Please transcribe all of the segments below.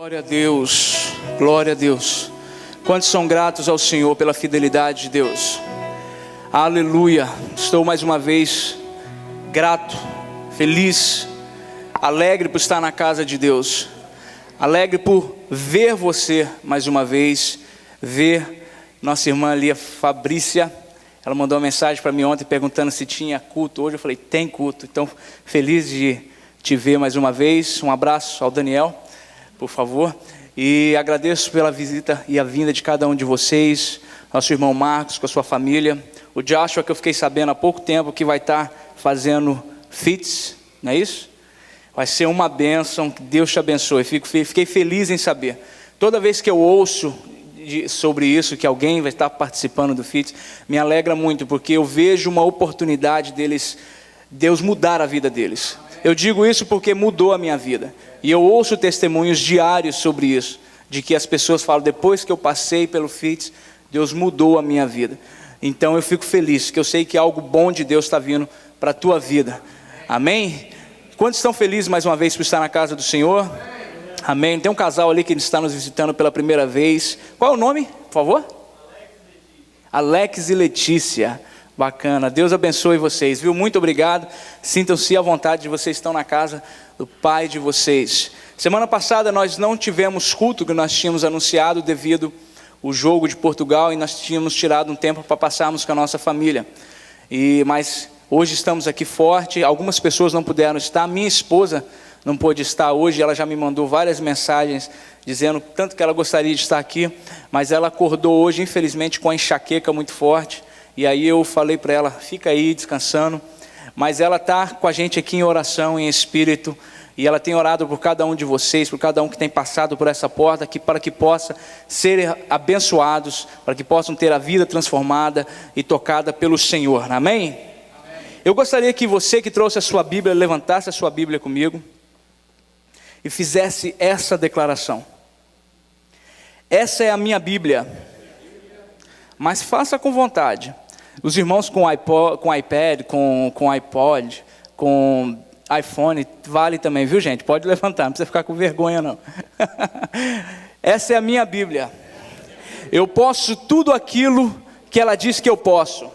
Glória a Deus, glória a Deus. Quantos são gratos ao Senhor pela fidelidade de Deus? Aleluia. Estou mais uma vez grato, feliz, alegre por estar na casa de Deus, alegre por ver você mais uma vez, ver nossa irmã ali, a Fabrícia. Ela mandou uma mensagem para mim ontem perguntando se tinha culto hoje. Eu falei, tem culto. Então, feliz de te ver mais uma vez. Um abraço ao Daniel, por favor. E agradeço pela visita e a vinda de cada um de vocês. Nosso irmão Marcos com a sua família. O Joshua, que eu fiquei sabendo há pouco tempo que vai estar fazendo fits, não é isso? Vai ser uma bênção, que Deus te abençoe. Fiquei feliz em saber. Toda vez que eu ouço sobre isso, que alguém vai estar participando do FITS, me alegra muito, porque eu vejo uma oportunidade deles, Deus mudar a vida deles. Eu digo isso porque mudou a minha vida, e eu ouço testemunhos diários sobre isso, de que as pessoas falam, depois que eu passei pelo FITS, Deus mudou a minha vida. Então eu fico feliz, que eu sei que algo bom de Deus está vindo para a tua vida. Amém? Quantos estão felizes mais uma vez por estar na casa do Senhor? Amém. Tem um casal ali que está nos visitando pela primeira vez. Qual é o nome, por favor? Alex e Letícia. Bacana. Deus abençoe vocês, viu? Muito obrigado. Sintam-se à vontade de vocês estão na casa do Pai de vocês. Semana passada nós não tivemos culto que nós tínhamos anunciado devido ao jogo de Portugal, e nós tínhamos tirado um tempo para passarmos com a nossa família. Mas hoje estamos aqui forte. Algumas pessoas não puderam estar. Minha esposa não pôde estar hoje, ela já me mandou várias mensagens dizendo tanto que ela gostaria de estar aqui, mas ela acordou hoje, infelizmente, com a enxaqueca muito forte, e aí eu falei para ela, fica aí descansando, mas ela está com a gente aqui em oração, em espírito, e ela tem orado por cada um de vocês, por cada um que tem passado por essa porta, para que possa ser abençoados, para que possam ter a vida transformada e tocada pelo Senhor, amém? Amém. Eu gostaria que você que trouxe a sua Bíblia, levantasse a sua Bíblia comigo, e fizesse essa declaração. Essa é a minha Bíblia, mas faça com vontade. Os irmãos com iPad, com iPod, com iPhone, vale também, viu gente? Pode levantar, não precisa ficar com vergonha não. Essa é a minha Bíblia. Eu posso tudo aquilo que ela diz que eu posso.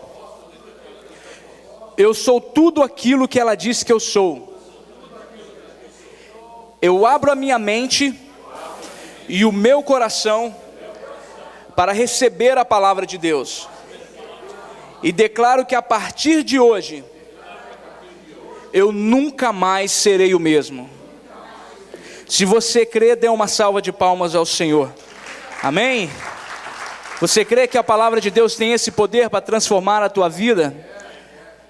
Eu sou tudo aquilo que ela diz que eu sou. Eu abro a minha mente e o meu coração para receber a palavra de Deus. E declaro que a partir de hoje, eu nunca mais serei o mesmo. Se você crê, dê uma salva de palmas ao Senhor. Amém? Você crê que a palavra de Deus tem esse poder para transformar a tua vida?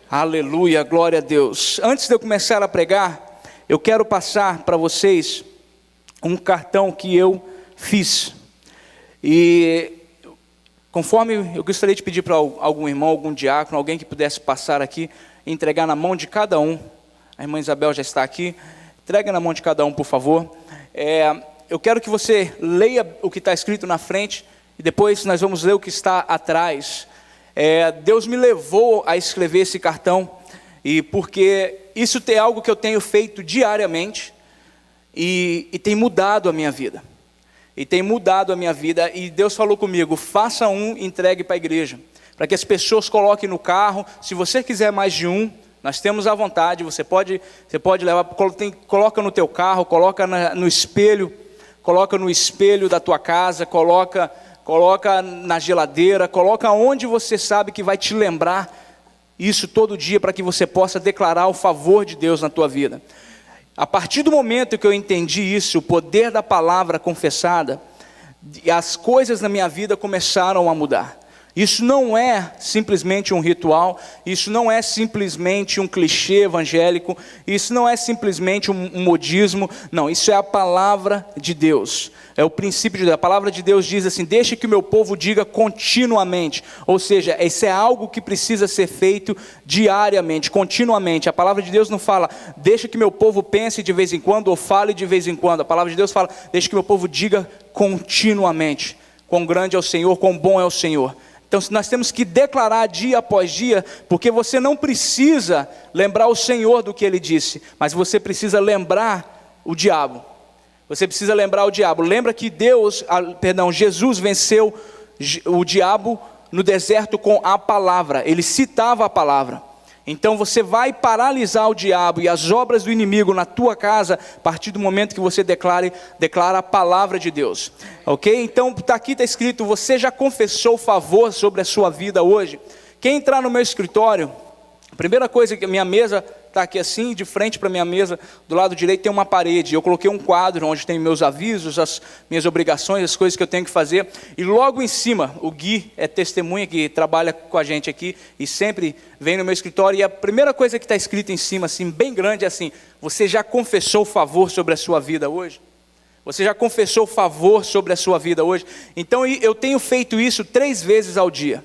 Aleluia, glória a Deus. Antes de eu começar a pregar, eu quero passar para vocês um cartão que eu fiz. E conforme eu gostaria de pedir para algum irmão, algum diácono, alguém que pudesse passar aqui, entregar na mão de cada um. A irmã Isabel já está aqui. Entrega na mão de cada um, por favor. Eu quero que você leia o que está escrito na frente e depois nós vamos ler o que está atrás. Deus me levou a escrever esse cartão, e porque isso é algo que eu tenho feito diariamente e tem mudado a minha vida. E Deus falou comigo, faça um, entregue para a igreja, para que as pessoas coloquem no carro. Se você quiser mais de um, nós temos à vontade, você pode levar, coloca no teu carro, coloca no espelho, coloca no espelho da tua casa, coloca na geladeira, coloca onde você sabe que vai te lembrar isso todo dia, para que você possa declarar o favor de Deus na tua vida. A partir do momento que eu entendi isso, o poder da palavra confessada, as coisas na minha vida começaram a mudar. Isso não é simplesmente um ritual, isso não é simplesmente um clichê evangélico, isso não é simplesmente um modismo, não, isso é a palavra de Deus, é o princípio de Deus. A palavra de Deus diz assim, deixe que o meu povo diga continuamente, ou seja, isso é algo que precisa ser feito diariamente, continuamente. A palavra de Deus não fala, deixa que meu povo pense de vez em quando, ou fale de vez em quando. A palavra de Deus fala, deixa que meu povo diga continuamente, quão grande é o Senhor, quão bom é o Senhor. Então nós temos que declarar dia após dia, porque você não precisa lembrar o Senhor do que Ele disse, mas você precisa lembrar o diabo. você precisa lembrar o diabo. Lembra que Jesus venceu o diabo no deserto com a palavra. Ele citava a palavra. Então você vai paralisar o diabo e as obras do inimigo na tua casa a partir do momento que você declara a palavra de Deus. Ok? Então aqui está escrito: você já confessou favor sobre a sua vida hoje? Quem entrar no meu escritório, a primeira coisa que a minha mesa está aqui assim, de frente para a minha mesa, do lado direito tem uma parede. Eu coloquei um quadro onde tem meus avisos, as minhas obrigações, as coisas que eu tenho que fazer. E logo em cima, o Gui é testemunha que trabalha com a gente aqui e sempre vem no meu escritório. E a primeira coisa que está escrita em cima, assim, bem grande, é assim: você já confessou favor sobre a sua vida hoje? Você já confessou favor sobre a sua vida hoje? Então eu tenho feito isso 3 vezes ao dia.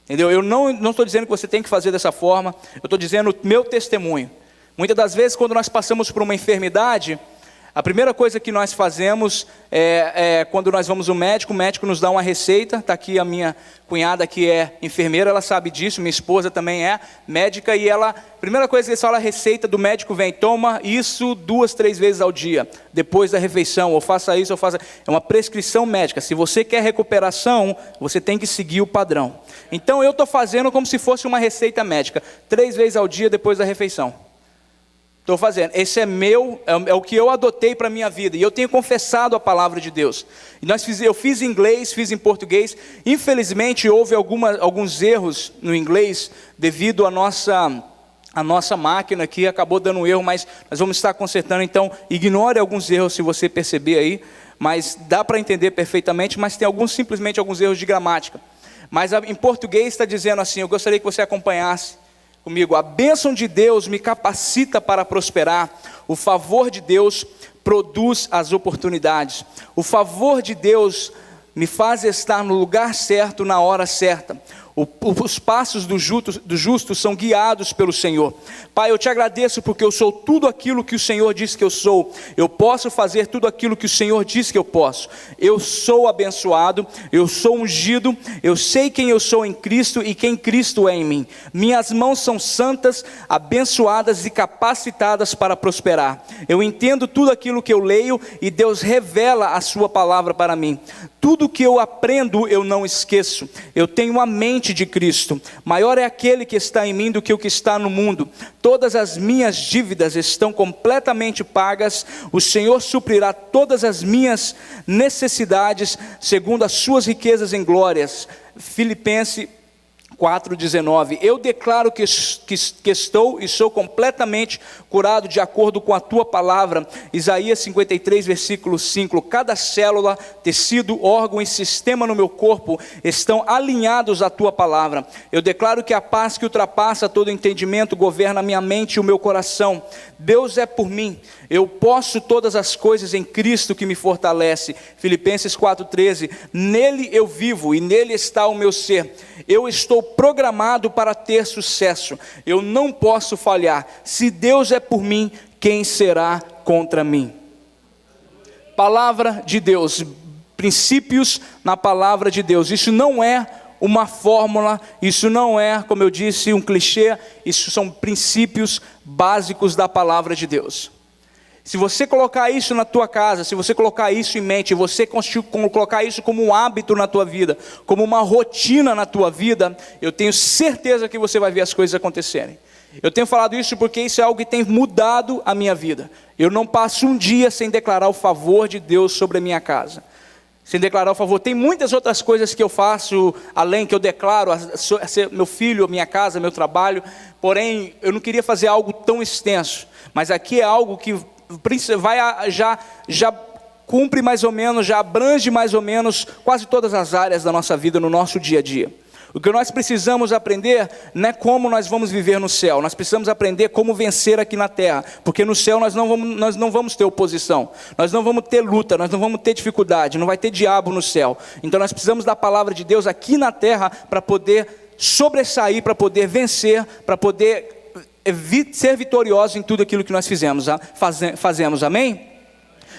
Entendeu? Eu não estou dizendo que você tem que fazer dessa forma, eu estou dizendo o meu testemunho. Muitas das vezes, quando nós passamos por uma enfermidade, a primeira coisa que nós fazemos quando nós vamos ao médico, o médico nos dá uma receita. Está aqui a minha cunhada que é enfermeira, ela sabe disso, minha esposa também é médica, e a primeira coisa que eles falam, a receita do médico vem: toma isso 2, 3 vezes ao dia, depois da refeição, ou faça isso, ou faça... É uma prescrição médica. Se você quer recuperação, você tem que seguir o padrão. Então eu estou fazendo como se fosse uma receita médica, 3 vezes ao dia depois da refeição. Estou fazendo, esse é o que eu adotei para a minha vida, e eu tenho confessado a palavra de Deus. Eu fiz em inglês, fiz em português. Infelizmente houve alguns erros no inglês, devido à nossa máquina que acabou dando um erro, mas nós vamos estar consertando. Então ignore alguns erros se você perceber aí, mas dá para entender perfeitamente. Mas tem simplesmente alguns erros de gramática. Mas em português está dizendo assim, eu gostaria que você acompanhasse comigo: a bênção de Deus me capacita para prosperar, o favor de Deus produz as oportunidades, o favor de Deus me faz estar no lugar certo, na hora certa. Os passos do justo são guiados pelo Senhor. Pai, eu te agradeço porque eu sou tudo aquilo que o Senhor disse que eu sou. Eu posso fazer tudo aquilo que o Senhor disse que eu posso. Eu sou abençoado, eu sou ungido, eu sei quem eu sou em Cristo e quem Cristo é em mim. Minhas mãos são santas, abençoadas e capacitadas para prosperar. Eu entendo tudo aquilo que eu leio e Deus revela a sua palavra para mim. Tudo que eu aprendo eu não esqueço. Eu tenho a mente de Cristo. Maior é aquele que está em mim do que o que está no mundo. Todas as minhas dívidas estão completamente pagas. O Senhor suprirá todas as minhas necessidades segundo as suas riquezas em glórias. Filipenses 4:19. Eu declaro que estou e sou completamente curado de acordo com a tua palavra. Isaías 53, versículo 5. Cada célula, tecido, órgão e sistema no meu corpo estão alinhados à tua palavra. Eu declaro que a paz que ultrapassa todo entendimento governa a minha mente e o meu coração. Deus é por mim. Eu posso todas as coisas em Cristo que me fortalece. Filipenses 4:13. Nele eu vivo e nele está o meu ser. Eu estou programado para ter sucesso. Eu não posso falhar. Se Deus é por mim, quem será contra mim? Palavra de Deus, princípios na palavra de Deus. Isso não é uma fórmula, isso não é, como eu disse, um clichê. Isso são princípios básicos da palavra de Deus. Se você colocar isso na tua casa, se você colocar isso em mente, você colocar isso como um hábito na tua vida, como uma rotina na tua vida, eu tenho certeza que você vai ver as coisas acontecerem. Eu tenho falado isso porque isso é algo que tem mudado a minha vida. Eu não passo um dia sem declarar o favor de Deus sobre a minha casa. Sem declarar o favor. Tem muitas outras coisas que eu faço, além que eu declaro, meu filho, minha casa, meu trabalho. Porém, eu não queria fazer algo tão extenso. Mas aqui é algo que já cumpre mais ou menos, já abrange mais ou menos quase todas as áreas da nossa vida, no nosso dia a dia. O que nós precisamos aprender não é como nós vamos viver no céu, nós precisamos aprender como vencer aqui na terra, porque no céu nós não vamos ter oposição, nós não vamos ter luta, nós não vamos ter dificuldade, não vai ter diabo no céu. Então nós precisamos da palavra de Deus aqui na terra para poder sobressair, para poder vencer, para poder ser vitorioso em tudo aquilo que nós fazemos, amém?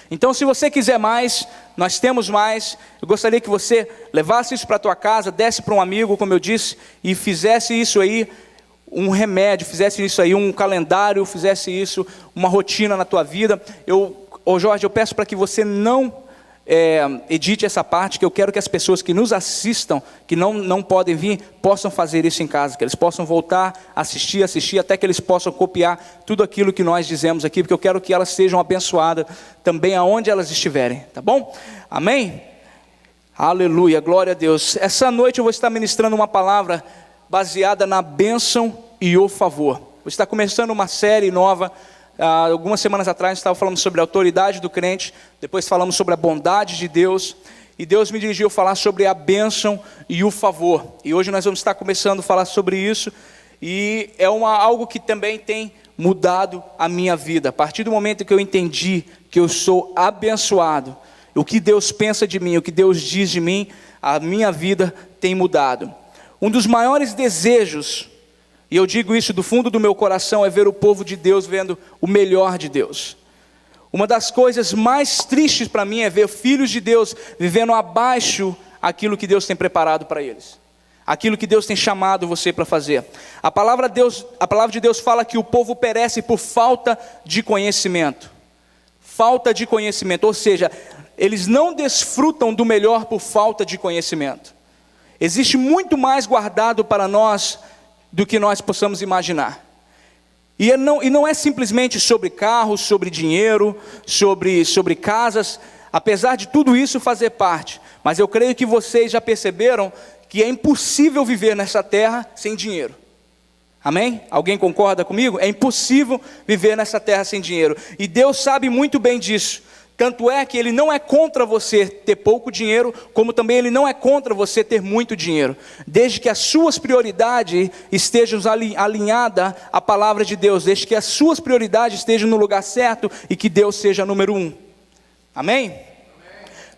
Então se você quiser mais, nós temos mais. Eu gostaria que você levasse isso para a tua casa, desse para um amigo, como eu disse, e fizesse isso aí um remédio, fizesse isso aí um calendário, fizesse isso uma rotina na tua vida. Eu Jorge, eu peço para que você não edite essa parte, que eu quero que as pessoas que nos assistam, que não podem vir, possam fazer isso em casa, que eles possam voltar, assistir, até que eles possam copiar tudo aquilo que nós dizemos aqui, porque eu quero que elas sejam abençoadas também aonde elas estiverem, tá bom? Amém? Aleluia, glória a Deus. Essa noite eu vou estar ministrando uma palavra baseada na bênção e o favor. Vou estar começando uma série nova. Algumas semanas atrás estava falando sobre a autoridade do crente, depois falamos sobre a bondade de Deus, e Deus me dirigiu a falar sobre a bênção e o favor, e hoje nós vamos estar começando a falar sobre isso, e é algo que também tem mudado a minha vida. A partir do momento que eu entendi que eu sou abençoado, o que Deus pensa de mim, o que Deus diz de mim, a minha vida tem mudado. Um dos maiores desejos, e eu digo isso do fundo do meu coração, é ver o povo de Deus vendo o melhor de Deus. Uma das coisas mais tristes para mim é ver filhos de Deus vivendo abaixo aquilo que Deus tem preparado para eles, aquilo que Deus tem chamado você para fazer. A palavra de Deus fala que o povo perece por falta de conhecimento. Falta de conhecimento, ou seja, eles não desfrutam do melhor por falta de conhecimento. Existe muito mais guardado para nós do que nós possamos imaginar. E não é simplesmente sobre carros, sobre dinheiro, sobre casas, apesar de tudo isso fazer parte. Mas eu creio que vocês já perceberam que é impossível viver nessa terra sem dinheiro. Amém? Alguém concorda comigo? É impossível viver nessa terra sem dinheiro. E Deus sabe muito bem disso. Tanto é que Ele não é contra você ter pouco dinheiro, como também Ele não é contra você ter muito dinheiro, desde que as suas prioridades estejam alinhadas à palavra de Deus, desde que as suas prioridades estejam no lugar certo e que Deus seja número 1. Amém? Amém.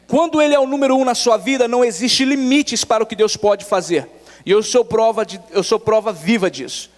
Quando Ele é o número 1 na sua vida, não existe limites para o que Deus pode fazer, e eu sou prova viva disso.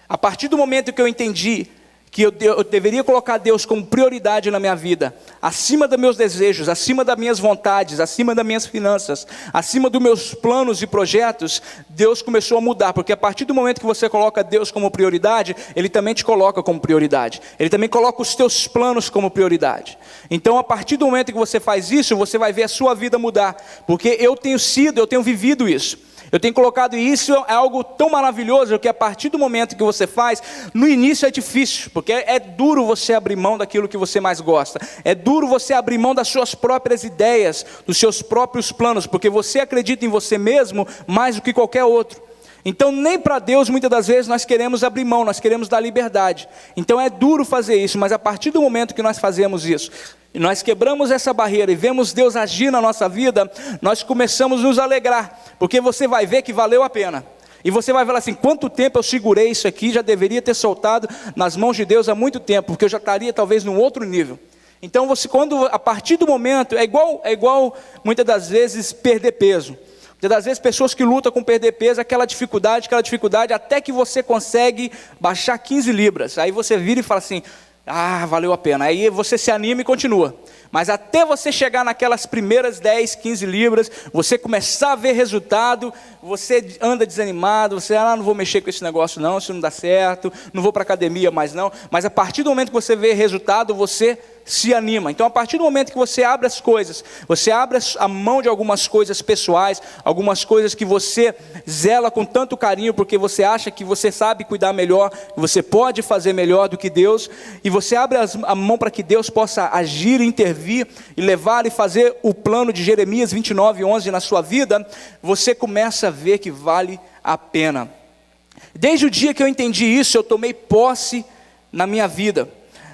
A partir do momento que eu entendi que eu deveria colocar Deus como prioridade na minha vida, acima dos meus desejos, acima das minhas vontades, acima das minhas finanças, acima dos meus planos e projetos, Deus começou a mudar, porque a partir do momento que você coloca Deus como prioridade, Ele também te coloca como prioridade, Ele também coloca os teus planos como prioridade. Então a partir do momento que você faz isso, você vai ver a sua vida mudar, porque eu tenho vivido isso. Eu tenho colocado isso, é algo tão maravilhoso, que a partir do momento que você faz, no início é difícil, porque é duro você abrir mão daquilo que você mais gosta, é duro você abrir mão das suas próprias ideias, dos seus próprios planos, porque você acredita em você mesmo mais do que qualquer outro. Então nem para Deus muitas das vezes nós queremos abrir mão, nós queremos dar liberdade. Então é duro fazer isso, mas a partir do momento que nós fazemos isso, e nós quebramos essa barreira e vemos Deus agir na nossa vida, nós começamos a nos alegrar, porque você vai ver que valeu a pena. E você vai falar assim, quanto tempo eu segurei isso aqui, já deveria ter soltado nas mãos de Deus há muito tempo, porque eu já estaria talvez num outro nível. Então a partir do momento, é igual muitas das vezes perder peso. Muitas das vezes pessoas que lutam com perder peso, aquela dificuldade, até que você consegue baixar 15 libras, aí você vira e fala assim, valeu a pena, aí você se anima e continua. Mas até você chegar naquelas primeiras 10, 15 libras, você começar a ver resultado, você anda desanimado, você, não vou mexer com esse negócio não, isso não dá certo, não vou para academia mais não. Mas a partir do momento que você vê resultado, você se anima. Então a partir do momento que você abre as coisas, você abre a mão de algumas coisas pessoais, algumas coisas que você zela com tanto carinho, porque você acha que você sabe cuidar melhor, que você pode fazer melhor do que Deus, e você abre a mão para que Deus possa agir, intervir, e levar e fazer o plano de Jeremias 29:11 na sua vida, você começa a ver que vale a pena. Desde o dia que eu entendi isso, eu tomei posse na minha vida.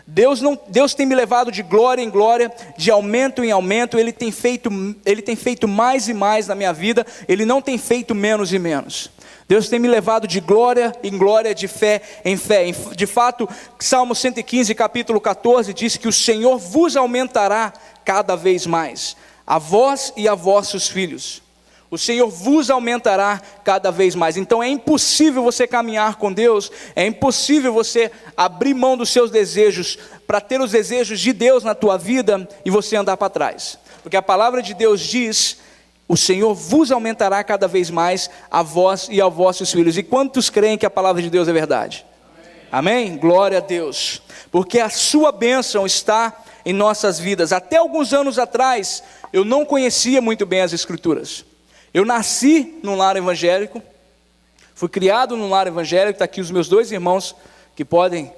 Deus tem me levado de glória em glória, de aumento em aumento. Ele tem feito mais e mais na minha vida, Ele não tem feito menos e menos. Deus tem me levado de glória em glória, de fé em fé. De fato, Salmo 115, capítulo 14, diz que o Senhor vos aumentará cada vez mais, a vós e a vossos filhos. O Senhor vos aumentará cada vez mais. Então é impossível você caminhar com Deus, é impossível você abrir mão dos seus desejos para ter os desejos de Deus na tua vida e você andar para trás. Porque a palavra de Deus diz, o Senhor vos aumentará cada vez mais, a vós e aos vossos filhos. E quantos creem que a palavra de Deus é verdade? Amém? Glória a Deus. Porque a sua bênção está em nossas vidas. Até alguns anos atrás, eu não conhecia muito bem as Escrituras. Eu nasci num lar evangélico, fui criado num lar evangélico. Está aqui os meus 2 irmãos que podem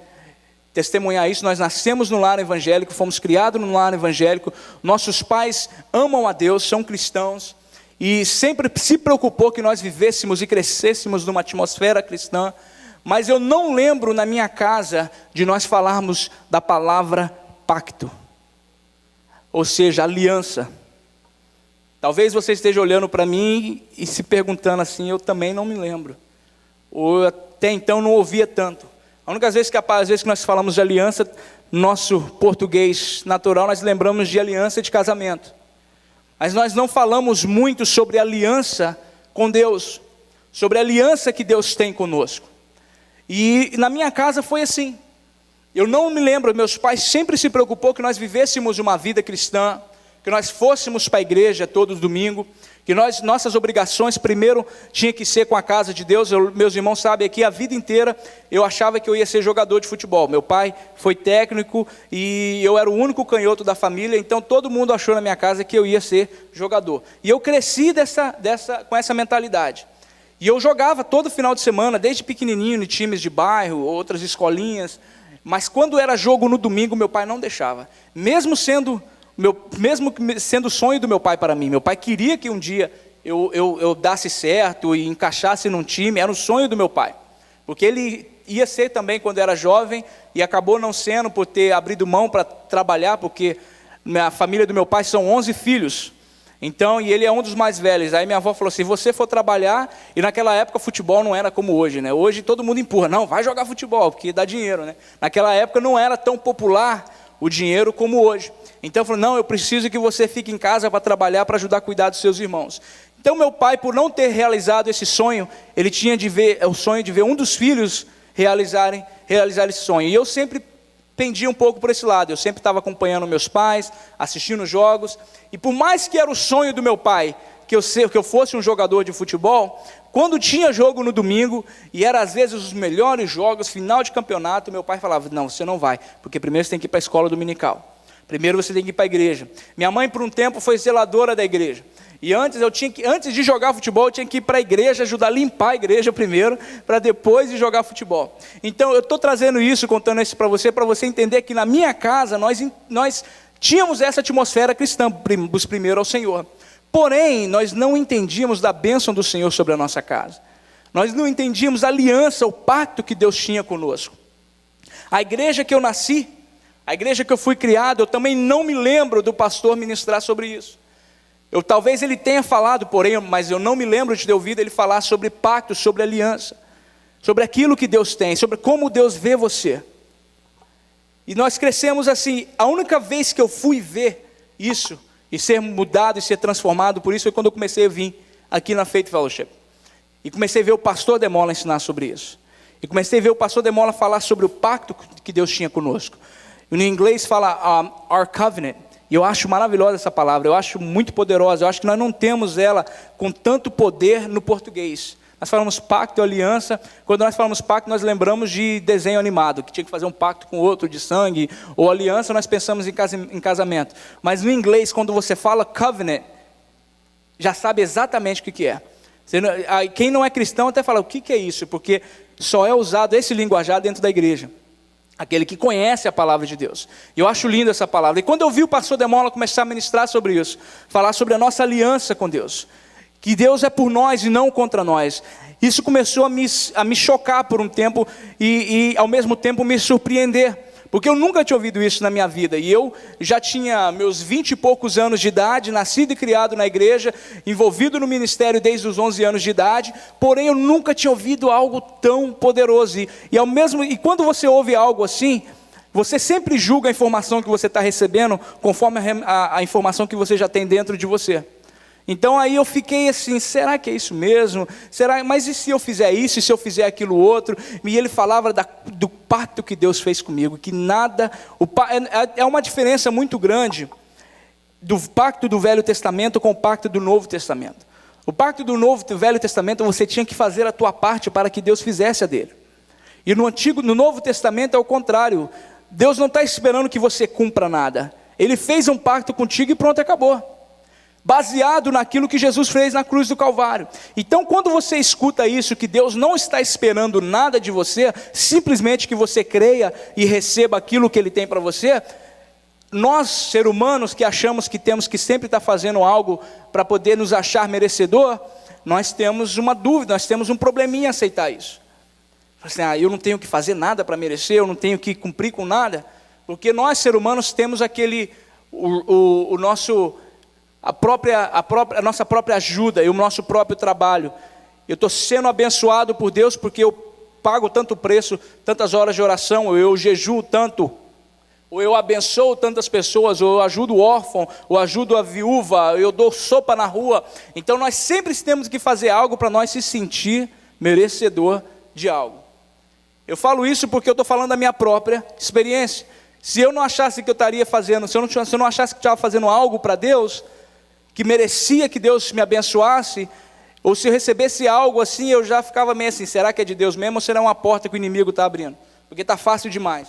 testemunhar isso. Nós nascemos num lar evangélico, fomos criados num lar evangélico. Nossos pais amam a Deus, são cristãos, e sempre se preocupou que nós vivêssemos e crescêssemos numa atmosfera cristã. Mas eu não lembro na minha casa de nós falarmos da palavra pacto, ou seja, aliança. Talvez você esteja olhando para mim e se perguntando assim, eu também não me lembro, ou até então não ouvia tanto. A única vez que nós falamos de aliança, nosso português natural, nós lembramos de aliança de casamento. Mas nós não falamos muito sobre aliança com Deus, sobre a aliança que Deus tem conosco. E na minha casa foi assim. Eu não me lembro, meus pais sempre se preocupou que nós vivêssemos uma vida cristã, que nós fôssemos para a igreja todo domingo, que nossas obrigações primeiro tinha que ser com a casa de Deus. Meus irmãos sabem aqui, a vida inteira eu achava que eu ia ser jogador de futebol. Meu pai foi técnico e eu era o único canhoto da família, então todo mundo achou na minha casa que eu ia ser jogador. E eu cresci com essa mentalidade. E eu jogava todo final de semana, desde pequenininho, em times de bairro, outras escolinhas. Mas quando era jogo no domingo, meu pai não deixava. Mesmo sendo o sonho do meu pai para mim. Meu pai queria que um dia eu desse certo e encaixasse num time. Era o sonho do meu pai. Porque ele ia ser também quando era jovem e acabou não sendo por ter abrido mão para trabalhar, porque a família do meu pai são 11 filhos. Então, e ele é um dos mais velhos. Aí minha avó falou assim, você for trabalhar, e naquela época futebol não era como hoje, né? Hoje todo mundo empurra, não, vai jogar futebol, porque dá dinheiro, né? Naquela época não era tão popular o dinheiro como hoje. Então, falou, não, eu preciso que você fique em casa para trabalhar, para ajudar a cuidar dos seus irmãos. Então, meu pai, por não ter realizado esse sonho, ele tinha o sonho de ver um dos filhos realizar esse sonho. E eu sempre pendia um pouco por esse lado. Eu sempre estava acompanhando meus pais, assistindo jogos. E por mais que era o sonho do meu pai que eu fosse um jogador de futebol, quando tinha jogo no domingo, e era às vezes os melhores jogos, final de campeonato, meu pai falava, não, você não vai, porque primeiro você tem que ir para a escola dominical. Primeiro você tem que ir para a igreja. Minha mãe, por um tempo, foi zeladora da igreja. E antes de jogar futebol, eu tinha que ir para a igreja, ajudar a limpar a igreja primeiro, para depois de jogar futebol. Então, eu estou trazendo isso, contando isso para você entender que na minha casa, nós tínhamos essa atmosfera cristã, dos primeiro ao Senhor. Porém, nós não entendíamos da bênção do Senhor sobre a nossa casa. Nós não entendíamos a aliança, o pacto que Deus tinha conosco. A igreja que eu nasci, a igreja que eu fui criado, eu também não me lembro do pastor ministrar sobre isso. Talvez ele tenha falado, porém, mas eu não me lembro de ter ouvido ele falar sobre pacto, sobre aliança, sobre aquilo que Deus tem, sobre como Deus vê você. E nós crescemos assim. A única vez que eu fui ver isso, e ser mudado, e ser transformado, por isso foi quando eu comecei a vir aqui na Faith Fellowship. E comecei a ver o pastor Demola ensinar sobre isso. E comecei a ver o pastor Demola falar sobre o pacto que Deus tinha conosco. No inglês fala our covenant. E eu acho maravilhosa essa palavra, eu acho muito poderosa. Eu acho que nós não temos ela com tanto poder no português. Nós falamos pacto, aliança. Quando nós falamos pacto, nós lembramos de desenho animado, que tinha que fazer um pacto com outro de sangue. Ou aliança, nós pensamos em casamento. Mas no inglês, quando você fala covenant, já sabe exatamente o que é. Quem não é cristão até fala, o que é isso? Porque só é usado esse linguajar dentro da igreja. Aquele que conhece a palavra de Deus. E eu acho linda essa palavra. E quando eu vi o pastor Demola começar a ministrar sobre isso, falar sobre a nossa aliança com Deus, que Deus é por nós e não contra nós, isso começou a me chocar por um tempo e ao mesmo tempo me surpreender. Porque eu nunca tinha ouvido isso na minha vida. E eu já tinha meus 20 e poucos anos de idade, nascido e criado na igreja, envolvido no ministério desde os 11 anos de idade. Porém, eu nunca tinha ouvido algo tão poderoso. E quando você ouve algo assim, você sempre julga a informação que você está recebendo conforme a informação que você já tem dentro de você. Então aí eu fiquei assim, será que é isso mesmo? Mas e se eu fizer isso, e se eu fizer aquilo outro? E ele falava do pacto que Deus fez comigo, que nada, é uma diferença muito grande do pacto do Velho Testamento com o pacto do Novo Testamento. O pacto do Velho Testamento, você tinha que fazer a tua parte para que Deus fizesse a dele. E no Novo Testamento é o contrário. Deus não está esperando que você cumpra nada. Ele fez um pacto contigo e pronto, acabou. Baseado naquilo que Jesus fez na cruz do Calvário. Então, quando você escuta isso, que Deus não está esperando nada de você, simplesmente que você creia e receba aquilo que Ele tem para você, nós, seres humanos, que achamos que temos que sempre estar fazendo algo para poder nos achar merecedor, nós temos uma dúvida, nós temos um probleminha em aceitar isso. Assim, eu não tenho que fazer nada para merecer, eu não tenho que cumprir com nada, porque nós, seres humanos, temos a nossa própria ajuda e o nosso próprio trabalho. Eu estou sendo abençoado por Deus porque eu pago tanto preço, tantas horas de oração, ou eu jejuo tanto, ou eu abençoo tantas pessoas, ou eu ajudo o órfão, ou ajudo a viúva, eu dou sopa na rua. Então nós sempre temos que fazer algo para nós se sentir merecedor de algo. Eu falo isso porque eu estou falando da minha própria experiência. Se eu não achasse que eu estaria fazendo, se eu não achasse que estava fazendo algo para Deus, que merecia que Deus me abençoasse, ou se eu recebesse algo assim, eu já ficava meio assim, será que é de Deus mesmo, ou será uma porta que o inimigo está abrindo? Porque está fácil demais.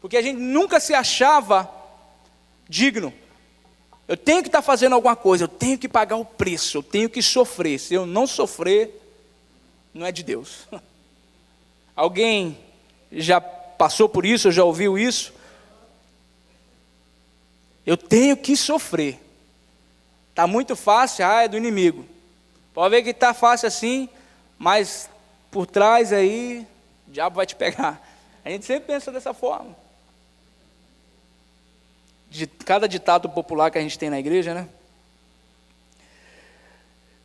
Porque a gente nunca se achava digno. Eu tenho que estar fazendo alguma coisa, eu tenho que pagar o preço, eu tenho que sofrer. Se eu não sofrer, não é de Deus. Alguém já passou por isso, já ouviu isso? Eu tenho que sofrer. Está muito fácil, é do inimigo. Pode ver que está fácil assim, mas por trás aí, o diabo vai te pegar. A gente sempre pensa dessa forma. De cada ditado popular que a gente tem na igreja, né?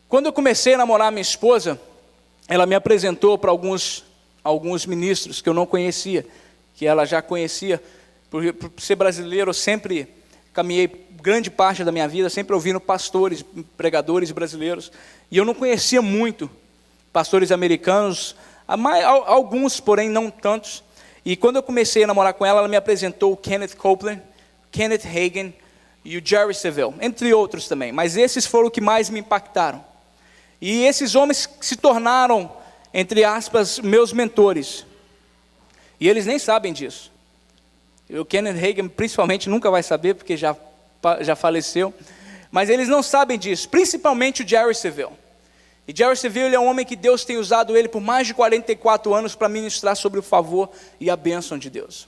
Quando eu comecei a namorar minha esposa, ela me apresentou para alguns ministros que eu não conhecia, que ela já conhecia. Por ser brasileiro, eu sempre caminhei grande parte da minha vida, sempre ouvindo pastores, pregadores brasileiros, e eu não conhecia muito pastores americanos, alguns, porém não tantos. E quando eu comecei a namorar com ela, ela me apresentou o Kenneth Copeland, Kenneth Hagin e o Jerry Savelle, entre outros também, mas esses foram os que mais me impactaram. E esses homens se tornaram, entre aspas, meus mentores, e eles nem sabem disso. O Kenneth Hagin principalmente nunca vai saber, porque já faleceu, mas eles não sabem disso, principalmente o Jerry Savelle. E Jerry Savelle, ele é um homem que Deus tem usado ele por mais de 44 anos para ministrar sobre o favor e a bênção de Deus.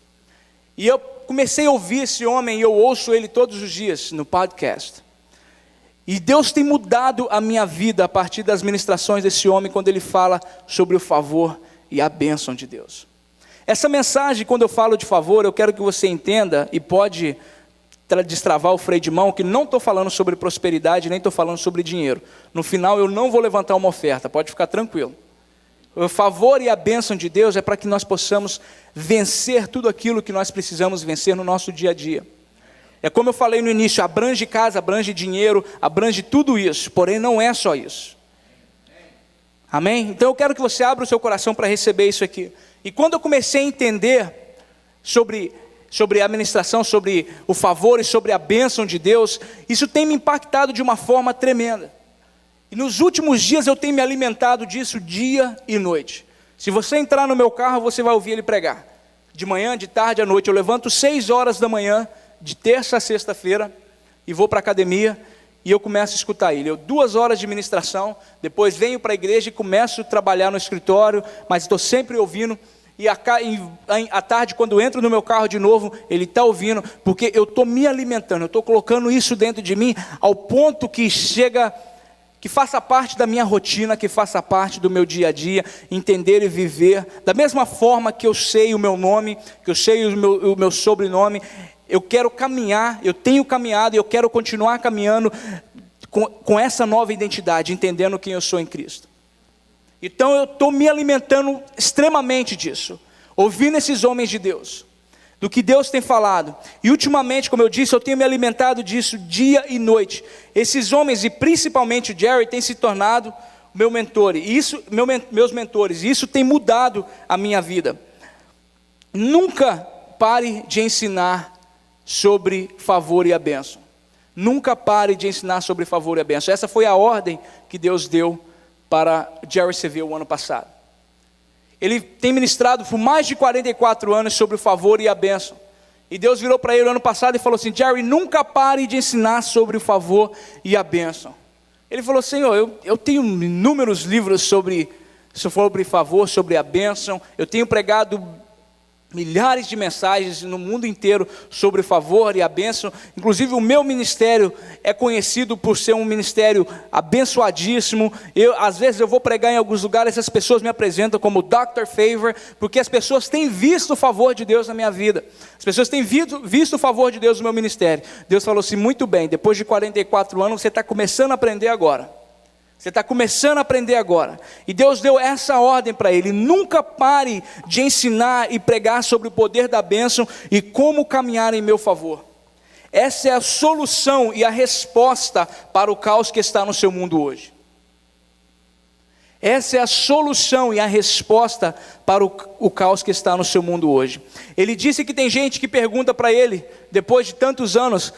E eu comecei a ouvir esse homem, e eu ouço ele todos os dias no podcast. E Deus tem mudado a minha vida a partir das ministrações desse homem, quando ele fala sobre o favor e a bênção de Deus. Essa mensagem, quando eu falo de favor, eu quero que você entenda, e pode destravar o freio de mão, que não estou falando sobre prosperidade, nem estou falando sobre dinheiro. No final eu não vou levantar uma oferta, pode ficar tranquilo. O favor e a bênção de Deus é para que nós possamos vencer tudo aquilo que nós precisamos vencer no nosso dia a dia. É como eu falei no início, abrange casa, abrange dinheiro, abrange tudo isso, porém não é só isso. Amém? Então eu quero que você abra o seu coração para receber isso aqui. E quando eu comecei a entender sobre a administração, sobre o favor e sobre a bênção de Deus, isso tem me impactado de uma forma tremenda. E nos últimos dias eu tenho me alimentado disso dia e noite. Se você entrar no meu carro, você vai ouvir ele pregar. De manhã, de tarde, à noite. Eu levanto 6 horas da manhã, de terça a sexta-feira, e vou para a academia, e eu começo a escutar ele. 2 horas de ministração, depois venho para a igreja e começo a trabalhar no escritório, mas estou sempre ouvindo. E à tarde, quando eu entro no meu carro de novo, ele está ouvindo, porque eu estou me alimentando, eu estou colocando isso dentro de mim, ao ponto que chega, que faça parte da minha rotina, que faça parte do meu dia a dia, entender e viver, da mesma forma que eu sei o meu nome, que eu sei o meu sobrenome, eu quero caminhar, eu tenho caminhado e eu quero continuar caminhando com essa nova identidade, entendendo quem eu sou em Cristo. Então eu estou me alimentando extremamente disso, ouvindo esses homens de Deus, do que Deus tem falado. E ultimamente, como eu disse, eu tenho me alimentado disso dia e noite. Esses homens, e principalmente o Jerry, tem se tornado meu mentor, e meus mentores, e isso tem mudado a minha vida. Nunca pare de ensinar sobre favor e a bênção. Nunca pare de ensinar sobre favor e a bênção. Essa foi a ordem que Deus deu para Jerry Savelle o ano passado. ele tem ministrado por mais de 44 anos sobre o favor e a bênção. E Deus virou para ele ano passado e falou assim: Jerry, nunca pare de ensinar sobre o favor e a bênção. Ele falou: Senhor, eu tenho inúmeros livros sobre favor, sobre a bênção. Eu tenho pregado milhares de mensagens no mundo inteiro sobre o favor e a bênção. Inclusive o meu ministério é conhecido por ser um ministério abençoadíssimo. Às vezes eu vou pregar em alguns lugares, as pessoas me apresentam como Dr. Favor, porque as pessoas têm visto o favor de Deus na minha vida. As pessoas têm visto o favor de Deus no meu ministério. Deus falou assim: muito bem, depois de 44 anos você está começando a aprender agora. Você está começando a aprender agora. E Deus deu essa ordem para ele: nunca pare de ensinar e pregar sobre o poder da bênção e como caminhar em meu favor. Essa é a solução e a resposta para o caos que está no seu mundo hoje. Essa é a solução e a resposta para o caos que está no seu mundo hoje. Ele disse que tem gente que pergunta para ele, depois de tantos anos,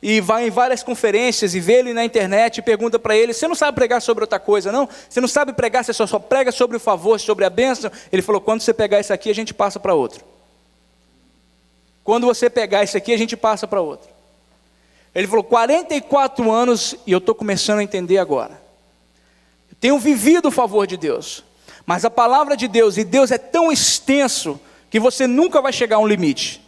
e vai em várias conferências e vê ele na internet e pergunta para ele: você não sabe pregar sobre outra coisa não? Você não sabe pregar, você só prega sobre o favor, sobre a bênção? Ele falou: quando você pegar isso aqui, a gente passa para outro. Quando você pegar isso aqui, a gente passa para outro. Ele falou: 44 anos e eu estou começando a entender agora. Eu tenho vivido o favor de Deus, mas a palavra de Deus, e Deus é tão extenso, que você nunca vai chegar a um limite.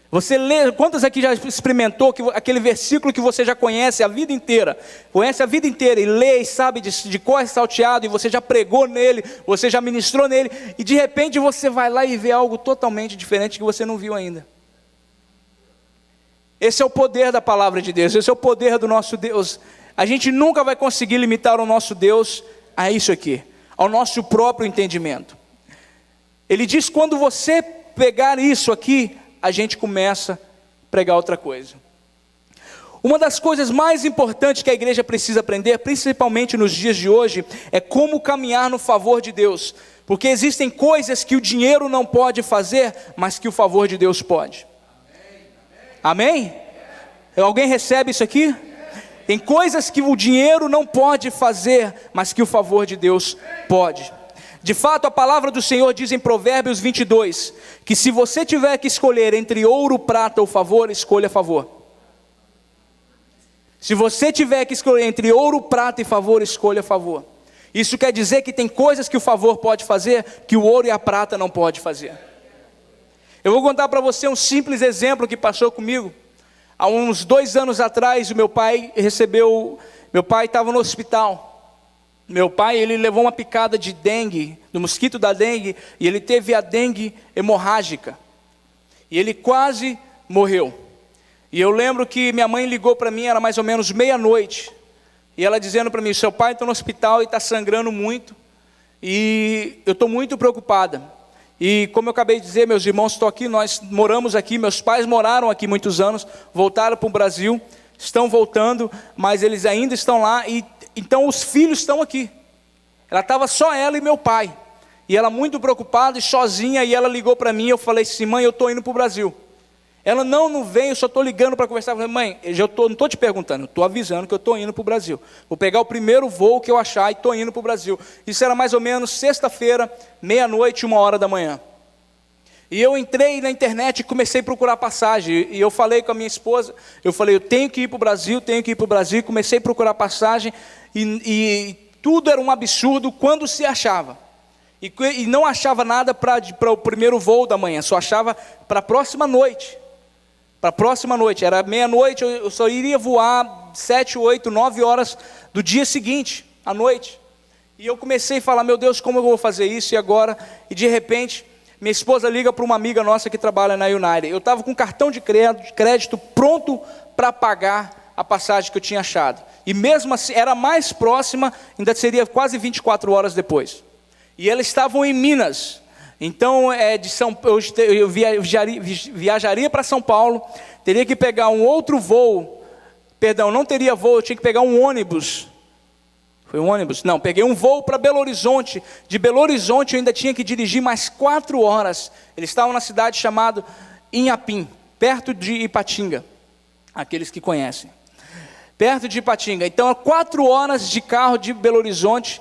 Você lê, quantos aqui já experimentou aquele versículo que você já conhece a vida inteira? Conhece a vida inteira e lê e sabe de cor salteado, e você já pregou nele, você já ministrou nele, e de repente você vai lá e vê algo totalmente diferente que você não viu ainda. Esse é o poder da palavra de Deus, esse é o poder do nosso Deus. A gente nunca vai conseguir limitar o nosso Deus a isso aqui, ao nosso próprio entendimento. Ele diz: quando você pegar isso aqui, a gente começa a pregar outra coisa. Uma das coisas mais importantes que a igreja precisa aprender, principalmente nos dias de hoje, é como caminhar no favor de Deus. Porque existem coisas que o dinheiro não pode fazer, mas que o favor de Deus pode. Amém? Alguém recebe isso aqui? Tem coisas que o dinheiro não pode fazer, mas que o favor de Deus pode. De fato, a palavra do Senhor diz em Provérbios 22, que se você tiver que escolher entre ouro, prata ou favor, escolha favor. Se você tiver que escolher entre ouro, prata e favor, escolha favor. Isso quer dizer que tem coisas que o favor pode fazer, que o ouro e a prata não pode fazer. Eu vou contar para você um simples exemplo que passou comigo. Há uns 2 anos atrás, meu pai estava no hospital. Meu pai, ele levou uma picada de dengue, do mosquito da dengue, e ele teve a dengue hemorrágica. E ele quase morreu. E eu lembro que minha mãe ligou para mim, era mais ou menos meia-noite, e ela dizendo para mim: seu pai está no hospital e está sangrando muito, e eu estou muito preocupada. E como eu acabei de dizer, meus irmãos estão aqui, nós moramos aqui, meus pais moraram aqui muitos anos, voltaram para o Brasil, estão voltando, mas eles ainda estão lá, e então os filhos estão aqui. Ela estava só ela e meu pai, e ela muito preocupada e sozinha, e ela ligou para mim, eu falei assim: mãe, eu estou indo para o Brasil. Ela: não vem, eu só estou ligando para conversar. Eu falei: mãe, não estou te perguntando, eu estou avisando que eu estou indo para o Brasil. Vou pegar o primeiro voo que eu achar e estou indo para o Brasil. Isso era mais ou menos sexta-feira, meia-noite, 1h da manhã. E eu entrei na internet e comecei a procurar passagem. E eu falei com a minha esposa, eu falei: eu tenho que ir para o Brasil, E comecei a procurar passagem, e tudo era um absurdo quando se achava. E não achava nada para o primeiro voo da manhã, só achava para a próxima noite. Para a próxima noite, era meia-noite, eu só iria voar 7, 8, 9 horas do dia seguinte, à noite. E eu comecei a falar: meu Deus, como eu vou fazer isso e agora? E de repente, minha esposa liga para uma amiga nossa que trabalha na United. Eu estava com um cartão de crédito pronto para pagar a passagem que eu tinha achado. E mesmo assim, era mais próxima, ainda seria quase 24 horas depois. E elas estavam em Minas. Então, eu viajaria para São Paulo, teria que pegar um outro voo, não teria voo, eu tinha que pegar um ônibus. Foi um ônibus? Não, peguei um voo para Belo Horizonte. De Belo Horizonte eu ainda tinha que dirigir mais 4 horas. Eles estavam na cidade chamada Inhapim, perto de Ipatinga, aqueles que conhecem. Perto de Ipatinga. Então, 4 horas de carro de Belo Horizonte.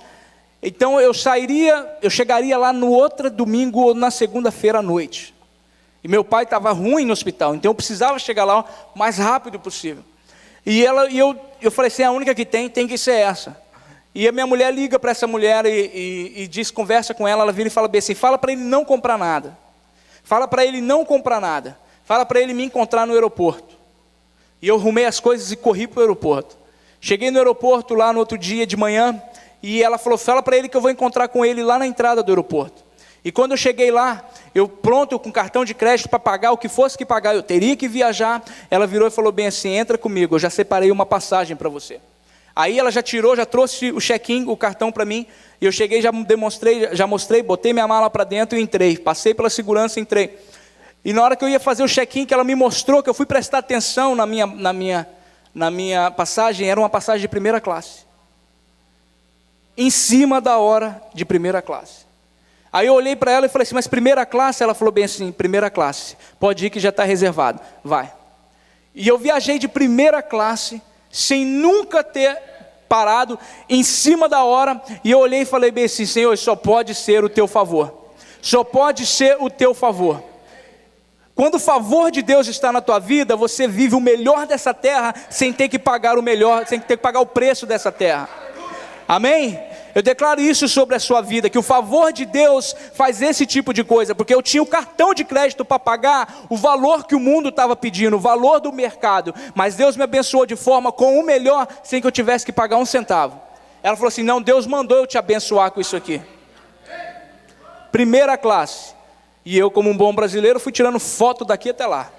Então eu chegaria lá no outro domingo ou na segunda-feira à noite. E meu pai estava ruim no hospital, então eu precisava chegar lá o mais rápido possível. E eu falei assim, a única que tem que ser essa. E a minha mulher liga para essa mulher e conversa com ela vira e fala bem assim, fala para ele não comprar nada. Fala para ele não comprar nada. Fala para ele me encontrar no aeroporto. E eu arrumei as coisas e corri para o aeroporto. Cheguei no aeroporto lá no outro dia de manhã, e ela falou, fala para ele que eu vou encontrar com ele lá na entrada do aeroporto. E quando eu cheguei lá, eu pronto com cartão de crédito para pagar o que fosse que pagar, eu teria que viajar. Ela virou e falou bem assim, entra comigo, eu já separei uma passagem para você. Aí ela já trouxe o check-in, o cartão para mim, e eu cheguei, já mostrei, botei minha mala para dentro e entrei, passei pela segurança e entrei. E na hora que eu ia fazer o check-in, que ela me mostrou, que eu fui prestar atenção na minha passagem, era uma passagem de primeira classe. Em cima da hora de primeira classe. Aí eu olhei para ela e falei assim, mas primeira classe? Ela falou bem assim, primeira classe, pode ir que já está reservado, vai. E eu viajei de primeira classe, sem nunca ter parado, em cima da hora, e eu olhei e falei bem assim, Senhor, só pode ser o teu favor. Só pode ser o teu favor. Quando o favor de Deus está na tua vida, você vive o melhor dessa terra, sem ter que pagar o melhor, sem ter que pagar o preço dessa terra. Amém? Eu declaro isso sobre a sua vida, que o favor de Deus faz esse tipo de coisa, porque eu tinha o cartão de crédito para pagar o valor que o mundo estava pedindo, o valor do mercado, mas Deus me abençoou de forma com o melhor, sem que eu tivesse que pagar um centavo. Ela falou assim, não, Deus mandou eu te abençoar com isso aqui. Primeira classe. E eu, como um bom brasileiro, fui tirando foto daqui até lá.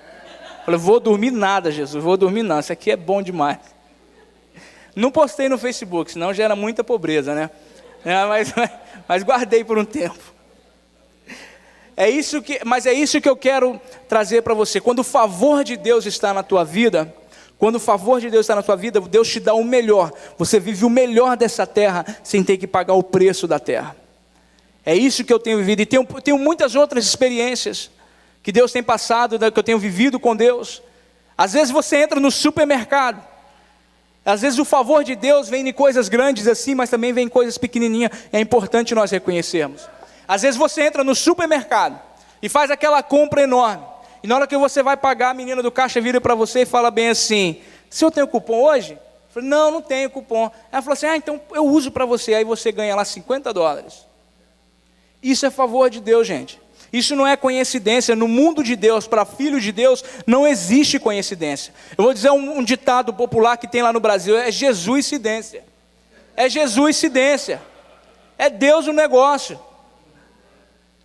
Falei, vou dormir nada, Jesus, vou dormir não, isso aqui é bom demais. Não postei no Facebook, senão gera muita pobreza, né? Mas guardei por um tempo. Mas é isso que eu quero trazer para você. Quando o favor de Deus está na tua vida, Deus te dá o melhor. Você vive o melhor dessa terra, sem ter que pagar o preço da terra. É isso que eu tenho vivido, e tenho muitas outras experiências, que Deus tem passado, que eu tenho vivido com Deus. Às vezes você entra no supermercado, às vezes o favor de Deus vem em coisas grandes assim, mas também vem em coisas pequenininhas, é importante nós reconhecermos. Às vezes você entra no supermercado, e faz aquela compra enorme, e na hora que você vai pagar, a menina do caixa vira para você e fala bem assim, se eu tenho cupom hoje? Eu falei, não tenho cupom. Ela falou assim, então eu uso para você, aí você ganha lá $50. Isso é favor de Deus, gente. Isso não é coincidência. No mundo de Deus, para filhos de Deus, não existe coincidência. Eu vou dizer um ditado popular que tem lá no Brasil, é Jesuscidência. É Jesuscidência. É Deus o negócio.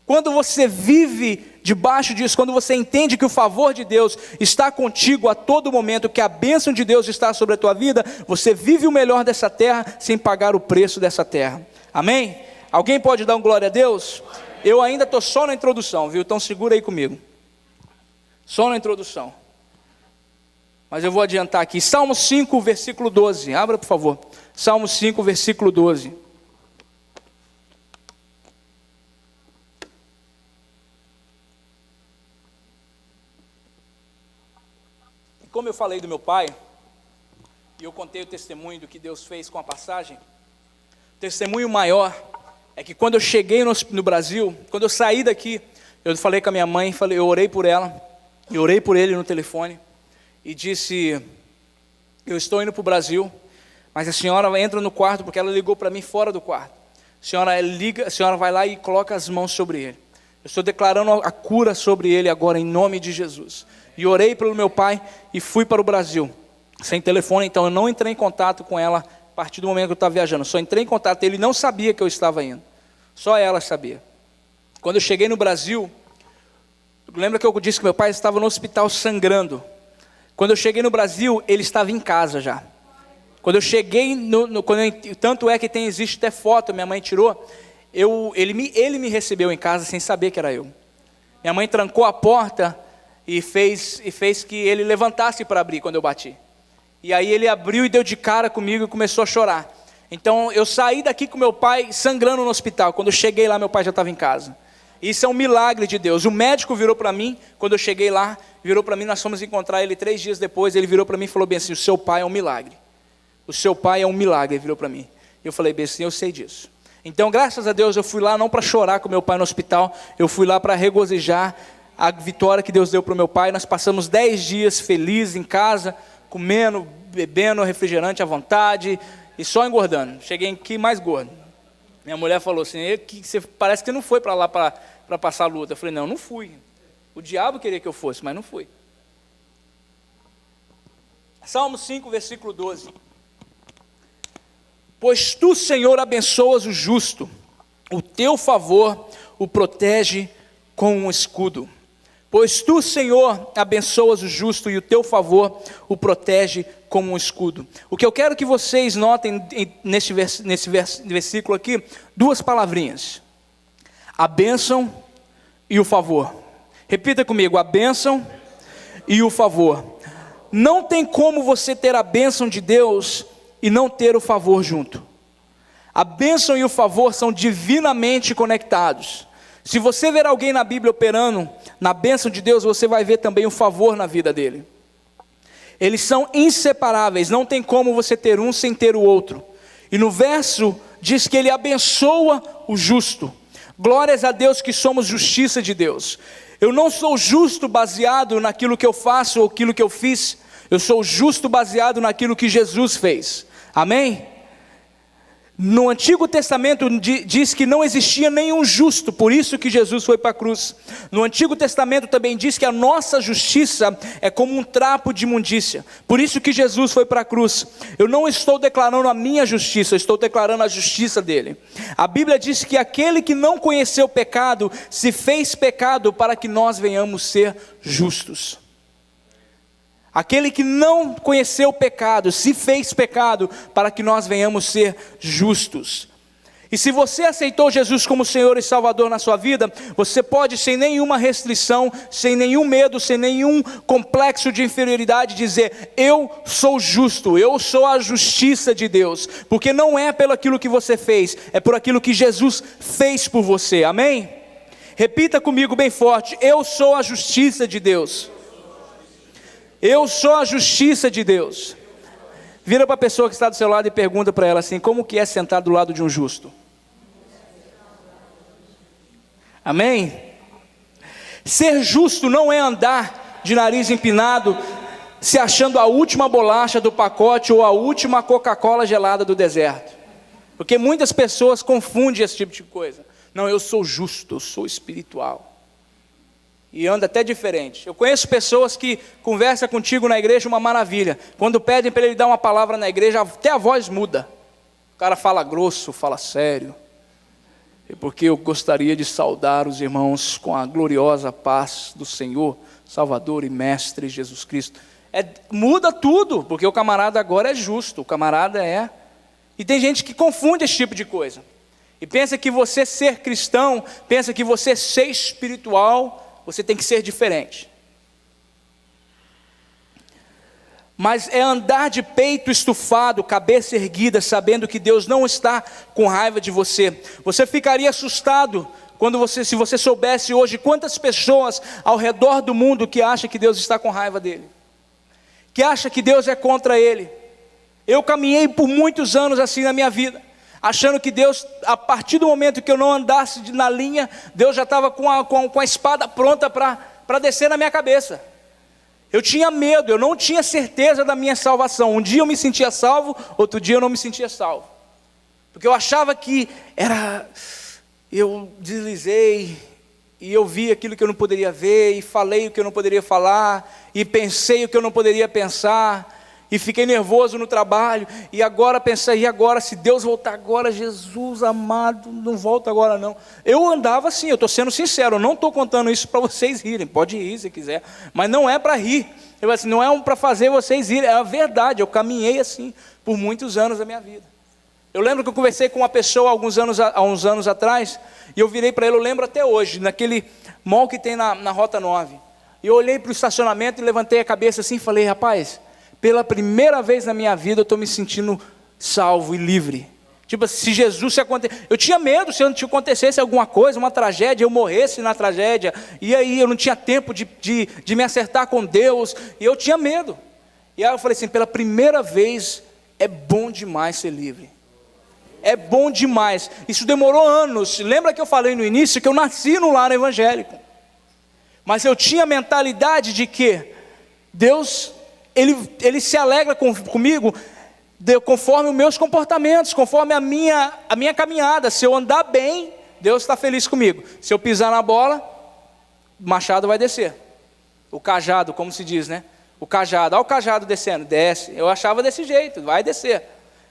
Quando você vive debaixo disso, quando você entende que o favor de Deus está contigo a todo momento, que a bênção de Deus está sobre a tua vida, você vive o melhor dessa terra, sem pagar o preço dessa terra. Amém? Alguém pode dar um glória a Deus? Eu ainda estou só na introdução, viu? Então segura aí comigo. Só na introdução. Mas eu vou adiantar aqui. Salmo 5, versículo 12. Abra, por favor. Salmo 5, versículo 12. E como eu falei do meu pai, e eu contei o testemunho do que Deus fez com a passagem, o testemunho maior é que quando eu cheguei no Brasil, quando eu saí daqui, eu falei com a minha mãe, eu orei por ela, eu orei por ele no telefone, e disse, eu estou indo para o Brasil, mas a senhora entra no quarto, porque ela ligou para mim fora do quarto. A senhora vai lá e coloca as mãos sobre ele. Eu estou declarando a cura sobre ele agora, em nome de Jesus. E orei pelo meu pai, e fui para o Brasil, sem telefone, então eu não entrei em contato com ela, a partir do momento que eu estava viajando, só entrei em contato, ele não sabia que eu estava indo, só ela sabia. Quando eu cheguei no Brasil, lembra que eu disse que meu pai estava no hospital sangrando? Quando eu cheguei no Brasil, ele estava em casa já. Quando eu cheguei, tanto é que existe até foto, minha mãe tirou, ele me recebeu em casa sem saber que era eu. Minha mãe trancou a porta e fez que ele levantasse para abrir quando eu bati. E aí ele abriu e deu de cara comigo e começou a chorar. Então eu saí daqui com meu pai sangrando no hospital. Quando eu cheguei lá, meu pai já estava em casa. Isso é um milagre de Deus. O médico virou para mim, quando eu cheguei lá, virou para mim, nós fomos encontrar ele 3 dias depois, ele virou para mim e falou bem assim, o seu pai é um milagre. O seu pai é um milagre, ele virou para mim. Eu falei bem assim, eu sei disso. Então, graças a Deus, eu fui lá não para chorar com meu pai no hospital, eu fui lá para regozijar a vitória que Deus deu para o meu pai. Nós passamos 10 dias felizes em casa, comendo, bebendo refrigerante à vontade e só engordando. Cheguei aqui mais gordo. Minha mulher falou assim, você parece que não foi para lá para passar a luta. Eu falei, não fui. O diabo queria que eu fosse, mas não fui. Salmo 5, versículo 12. Pois tu, Senhor, abençoas o justo, o teu favor o protege com um escudo. Pois tu, Senhor, abençoas o justo e o teu favor o protege como um escudo. O que eu quero que vocês notem nesse versículo aqui, duas palavrinhas: a bênção e o favor. Repita comigo: a bênção e o favor. Não tem como você ter a bênção de Deus e não ter o favor junto. A bênção e o favor são divinamente conectados. Se você ver alguém na Bíblia operando na bênção de Deus, você vai ver também o favor na vida dele. Eles são inseparáveis, não tem como você ter um sem ter o outro. E no verso diz que ele abençoa o justo. Glórias a Deus que somos justiça de Deus. Eu não sou justo baseado naquilo que eu faço ou aquilo que eu fiz. Eu sou justo baseado naquilo que Jesus fez. Amém? No Antigo Testamento diz que não existia nenhum justo, por isso que Jesus foi para a cruz. No Antigo Testamento também diz que a nossa justiça é como um trapo de imundícia, por isso que Jesus foi para a cruz. Eu não estou declarando a minha justiça, eu estou declarando a justiça dele. A Bíblia diz que aquele que não conheceu o pecado, se fez pecado para que nós venhamos ser justos. Aquele que não conheceu o pecado, se fez pecado, para que nós venhamos ser justos. E se você aceitou Jesus como Senhor e Salvador na sua vida, você pode, sem nenhuma restrição, sem nenhum medo, sem nenhum complexo de inferioridade, dizer: eu sou justo, eu sou a justiça de Deus. Porque não é pelo aquilo que você fez, é por aquilo que Jesus fez por você, amém? Repita comigo bem forte: eu sou a justiça de Deus. Eu sou a justiça de Deus. Vira para a pessoa que está do seu lado e pergunta para ela assim: como que é sentar do lado de um justo? Amém? Ser justo não é andar de nariz empinado, se achando a última bolacha do pacote ou a última Coca-Cola gelada do deserto. Porque muitas pessoas confundem esse tipo de coisa. Não, eu sou justo, eu sou espiritual. E anda até diferente. Eu conheço pessoas que conversam contigo na igreja, uma maravilha. Quando pedem para ele dar uma palavra na igreja, até a voz muda. O cara fala grosso, fala sério. É porque eu gostaria de saudar os irmãos com a gloriosa paz do Senhor, Salvador e Mestre Jesus Cristo. Muda tudo, porque o camarada agora é justo, o camarada é... E tem gente que confunde esse tipo de coisa. E pensa que você ser cristão, pensa que você ser espiritual... Você tem que ser diferente. Mas é andar de peito estufado, cabeça erguida, sabendo que Deus não está com raiva de você. Você ficaria assustado se você soubesse hoje quantas pessoas ao redor do mundo que acham que Deus está com raiva dele, que acham que Deus é contra ele. Eu caminhei por muitos anos assim na minha vida, achando que Deus, a partir do momento que eu não andasse na linha, Deus já estava com a espada pronta para descer na minha cabeça. Eu tinha medo, eu não tinha certeza da minha salvação. Um dia eu me sentia salvo, outro dia eu não me sentia salvo. Porque eu achava que eu deslizei, e eu vi aquilo que eu não poderia ver, e falei o que eu não poderia falar, e pensei o que eu não poderia pensar, e fiquei nervoso no trabalho, e agora pensei, e agora, se Deus voltar agora, Jesus amado, não volta agora não. Eu andava assim, eu estou sendo sincero, eu não estou contando isso para vocês rirem, pode rir se quiser, mas não é para rir, assim, não é para fazer vocês rirem, é a verdade, eu caminhei assim, por muitos anos da minha vida. Eu lembro que eu conversei com uma pessoa há uns anos atrás, e eu virei para ele, eu lembro até hoje, naquele mall que tem na Rota 9, e eu olhei para o estacionamento e levantei a cabeça assim e falei: rapaz, pela primeira vez na minha vida eu estou me sentindo salvo e livre. Tipo, se Jesus eu tinha medo se acontecesse alguma coisa, uma tragédia, eu morresse na tragédia, e aí eu não tinha tempo de me acertar com Deus, e eu tinha medo. E aí eu falei assim: pela primeira vez é bom demais ser livre. é bom demais. Isso demorou anos. Lembra que eu falei no início que eu nasci no lar evangélico? Mas eu tinha a mentalidade de que Deus, Ele se alegra comigo conforme os meus comportamentos, conforme a minha caminhada. Se eu andar bem, Deus está feliz comigo. Se eu pisar na bola, o machado vai descer. O cajado, como se diz, né? O cajado, olha o cajado descendo, desce. Eu achava desse jeito, vai descer.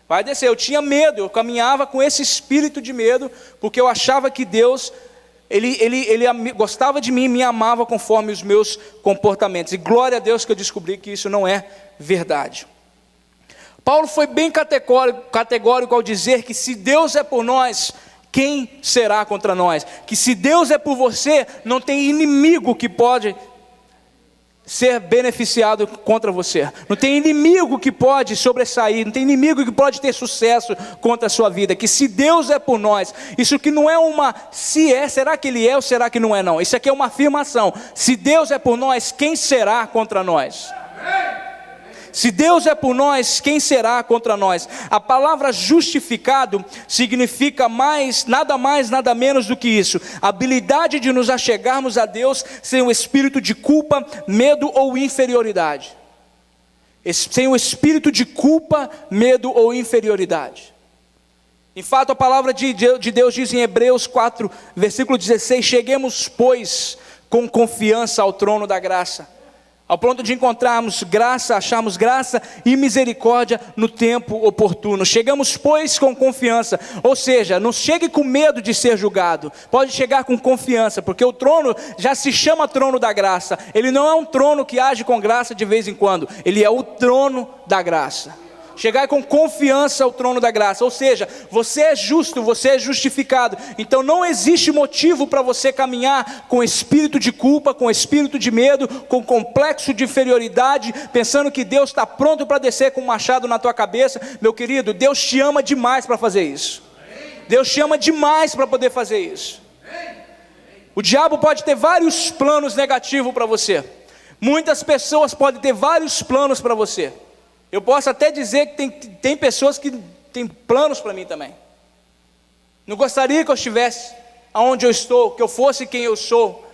Vai descer. Eu tinha medo, eu caminhava com esse espírito de medo, porque eu achava que Deus, Ele gostava de mim, me amava conforme os meus comportamentos. E glória a Deus que eu descobri que isso não é verdade. Paulo foi bem categórico ao dizer que se Deus é por nós, quem será contra nós? Que se Deus é por você, não tem inimigo que pode ser beneficiado contra você. Não tem inimigo que pode sobressair, não tem inimigo que pode ter sucesso contra a sua vida. Que se Deus é por nós, isso que não é uma se é, será que Ele é ou será que não é não? Isso aqui é uma afirmação. Se Deus é por nós, quem será contra nós? Se Deus é por nós, quem será contra nós? A palavra justificado significa nada mais, nada menos do que isso: a habilidade de nos achegarmos a Deus sem o espírito de culpa, medo ou inferioridade. Sem o espírito de culpa, medo ou inferioridade. Em fato, a palavra de Deus diz em Hebreus 4, versículo 16: cheguemos, pois, com confiança ao trono da graça, ao ponto de encontrarmos graça, acharmos graça e misericórdia no tempo oportuno. Chegamos, pois, com confiança. Ou seja, não chegue com medo de ser julgado. Pode chegar com confiança, porque o trono já se chama trono da graça. Ele não é um trono que age com graça de vez em quando. Ele é o trono da graça. Chegar com confiança ao trono da graça. Ou seja, você é justo, você é justificado. Então não existe motivo para você caminhar com espírito de culpa, com espírito de medo, com complexo de inferioridade, pensando que Deus está pronto para descer com um machado na tua cabeça. Meu querido, Deus te ama demais para fazer isso. Deus te ama demais para poder fazer isso. O diabo pode ter vários planos negativos para você. Muitas pessoas podem ter vários planos para você. Eu posso até dizer que tem pessoas que têm planos para mim também. Não gostaria que eu estivesse aonde eu estou, que eu fosse quem eu sou,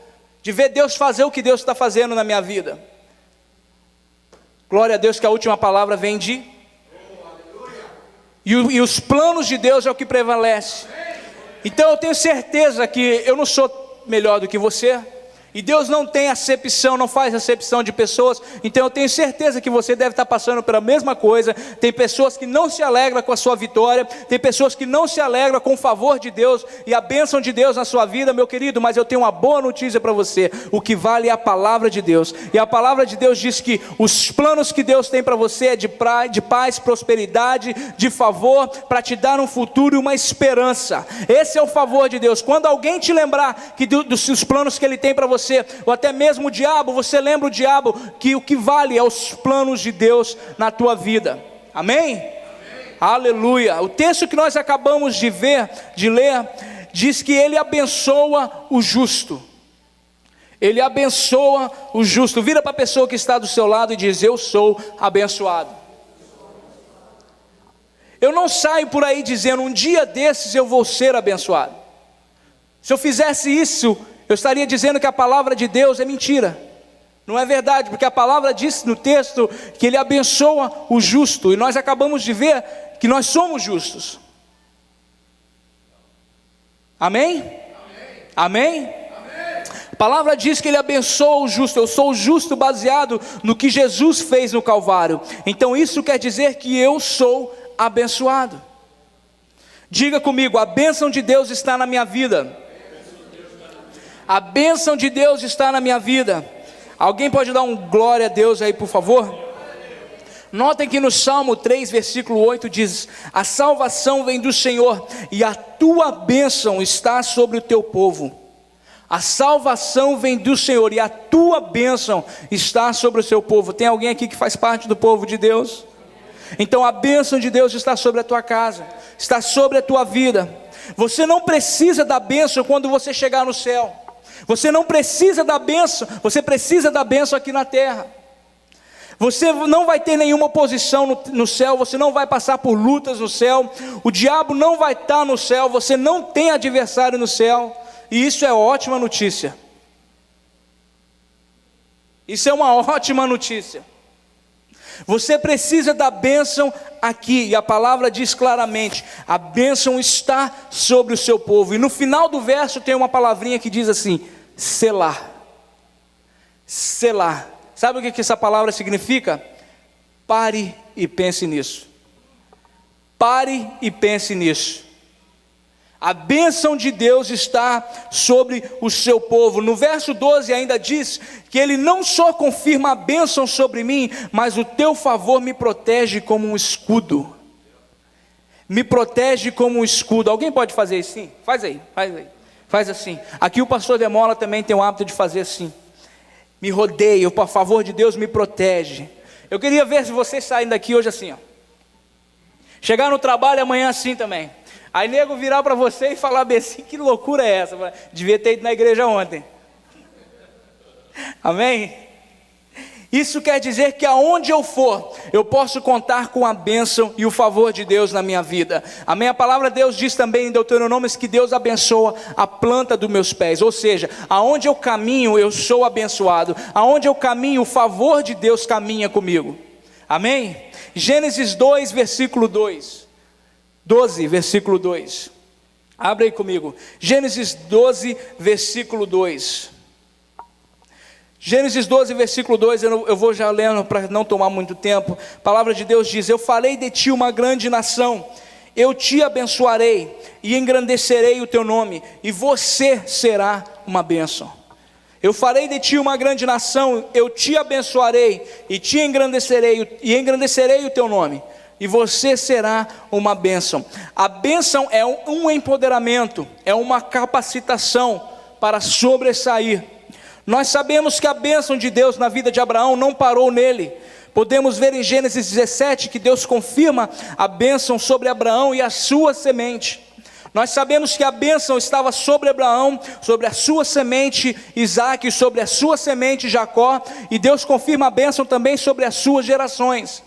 de ver Deus fazer o que Deus está fazendo na minha vida. Glória a Deus que a última palavra vem de... E os planos de Deus é o que prevalece. Então eu tenho certeza que eu não sou melhor do que você. E Deus não tem acepção, não faz acepção de pessoas. Então eu tenho certeza que você deve estar passando pela mesma coisa. Tem pessoas que não se alegram com a sua vitória. Tem pessoas que não se alegram com o favor de Deus e a bênção de Deus na sua vida, meu querido. Mas eu tenho uma boa notícia para você. O que vale é a palavra de Deus. E a palavra de Deus diz que os planos que Deus tem para você é de paz, prosperidade, de favor, para te dar um futuro e uma esperança. Esse é o favor de Deus. Quando alguém te lembrar que dos planos que Ele tem para você, ou até mesmo o diabo, você lembra o diabo, que o que vale é os planos de Deus na tua vida. Amém? Amém. Aleluia. O texto que nós acabamos de ler, diz que Ele abençoa o justo. Ele abençoa o justo. Vira para a pessoa que está do seu lado e diz: eu sou abençoado. Eu não saio por aí dizendo: um dia desses eu vou ser abençoado. Se eu fizesse isso, eu estaria dizendo que a palavra de Deus é mentira. Não é verdade, porque a palavra diz no texto que Ele abençoa o justo. E nós acabamos de ver que nós somos justos. Amém? Amém? Amém? A palavra diz que Ele abençoa o justo. Eu sou justo baseado no que Jesus fez no Calvário. Então isso quer dizer que eu sou abençoado. Diga comigo: a bênção de Deus está na minha vida. A bênção de Deus está na minha vida. Alguém pode dar um glória a Deus aí, por favor? Notem que no Salmo 3, versículo 8 diz: a salvação vem do Senhor e a tua bênção está sobre o teu povo. A salvação vem do Senhor e a tua bênção está sobre o seu povo. Tem alguém aqui que faz parte do povo de Deus? Então a bênção de Deus está sobre a tua casa, está sobre a tua vida. Você não precisa da bênção quando você chegar no céu. Você não precisa da bênção, você precisa da bênção aqui na terra. Você não vai ter nenhuma oposição no céu, você não vai passar por lutas no céu, o diabo não vai estar no céu, você não tem adversário no céu, e isso é ótima notícia. Isso é uma ótima notícia. Você precisa da bênção aqui, e a palavra diz claramente: a bênção está sobre o seu povo. E no final do verso tem uma palavrinha que diz assim: selá. Selá. Sabe o que essa palavra significa? Pare e pense nisso. Pare e pense nisso. A bênção de Deus está sobre o seu povo. No verso 12 ainda diz que Ele não só confirma a bênção sobre mim, mas o teu favor me protege como um escudo. Me protege como um escudo. Alguém pode fazer assim? Faz aí, faz aí. Faz assim. Aqui o pastor Demola também tem o hábito de fazer assim. Me rodeia, por favor de Deus me protege. Eu queria ver se vocês saem daqui hoje assim, ó. Chegar no trabalho amanhã assim também. Aí nego virar para você e falar bem assim: que loucura é essa? Devia ter ido na igreja ontem. Amém? Isso quer dizer que aonde eu for, eu posso contar com a bênção e o favor de Deus na minha vida. Amém? A palavra de Deus diz também em Deuteronômio que Deus abençoa a planta dos meus pés. Ou seja, aonde eu caminho, eu sou abençoado. Aonde eu caminho, o favor de Deus caminha comigo. Amém? Gênesis 2, versículo 2. 12, versículo 2. Abre aí comigo. Gênesis 12, versículo 2. Gênesis 12, versículo 2, eu vou já lendo para não tomar muito tempo. A palavra de Deus diz: eu farei de ti uma grande nação, eu te abençoarei e engrandecerei o teu nome, e você será uma bênção. Eu farei de ti uma grande nação, eu te abençoarei e te engrandecerei, e engrandecerei o teu nome, e você será uma bênção. A bênção é um empoderamento, é uma capacitação para sobressair. Nós sabemos que a bênção de Deus na vida de Abraão não parou nele. Podemos ver em Gênesis 17 que Deus confirma a bênção sobre Abraão e a sua semente. Nós sabemos que a bênção estava sobre Abraão, sobre a sua semente Isaque, sobre a sua semente Jacó, e Deus confirma a bênção também sobre as suas gerações.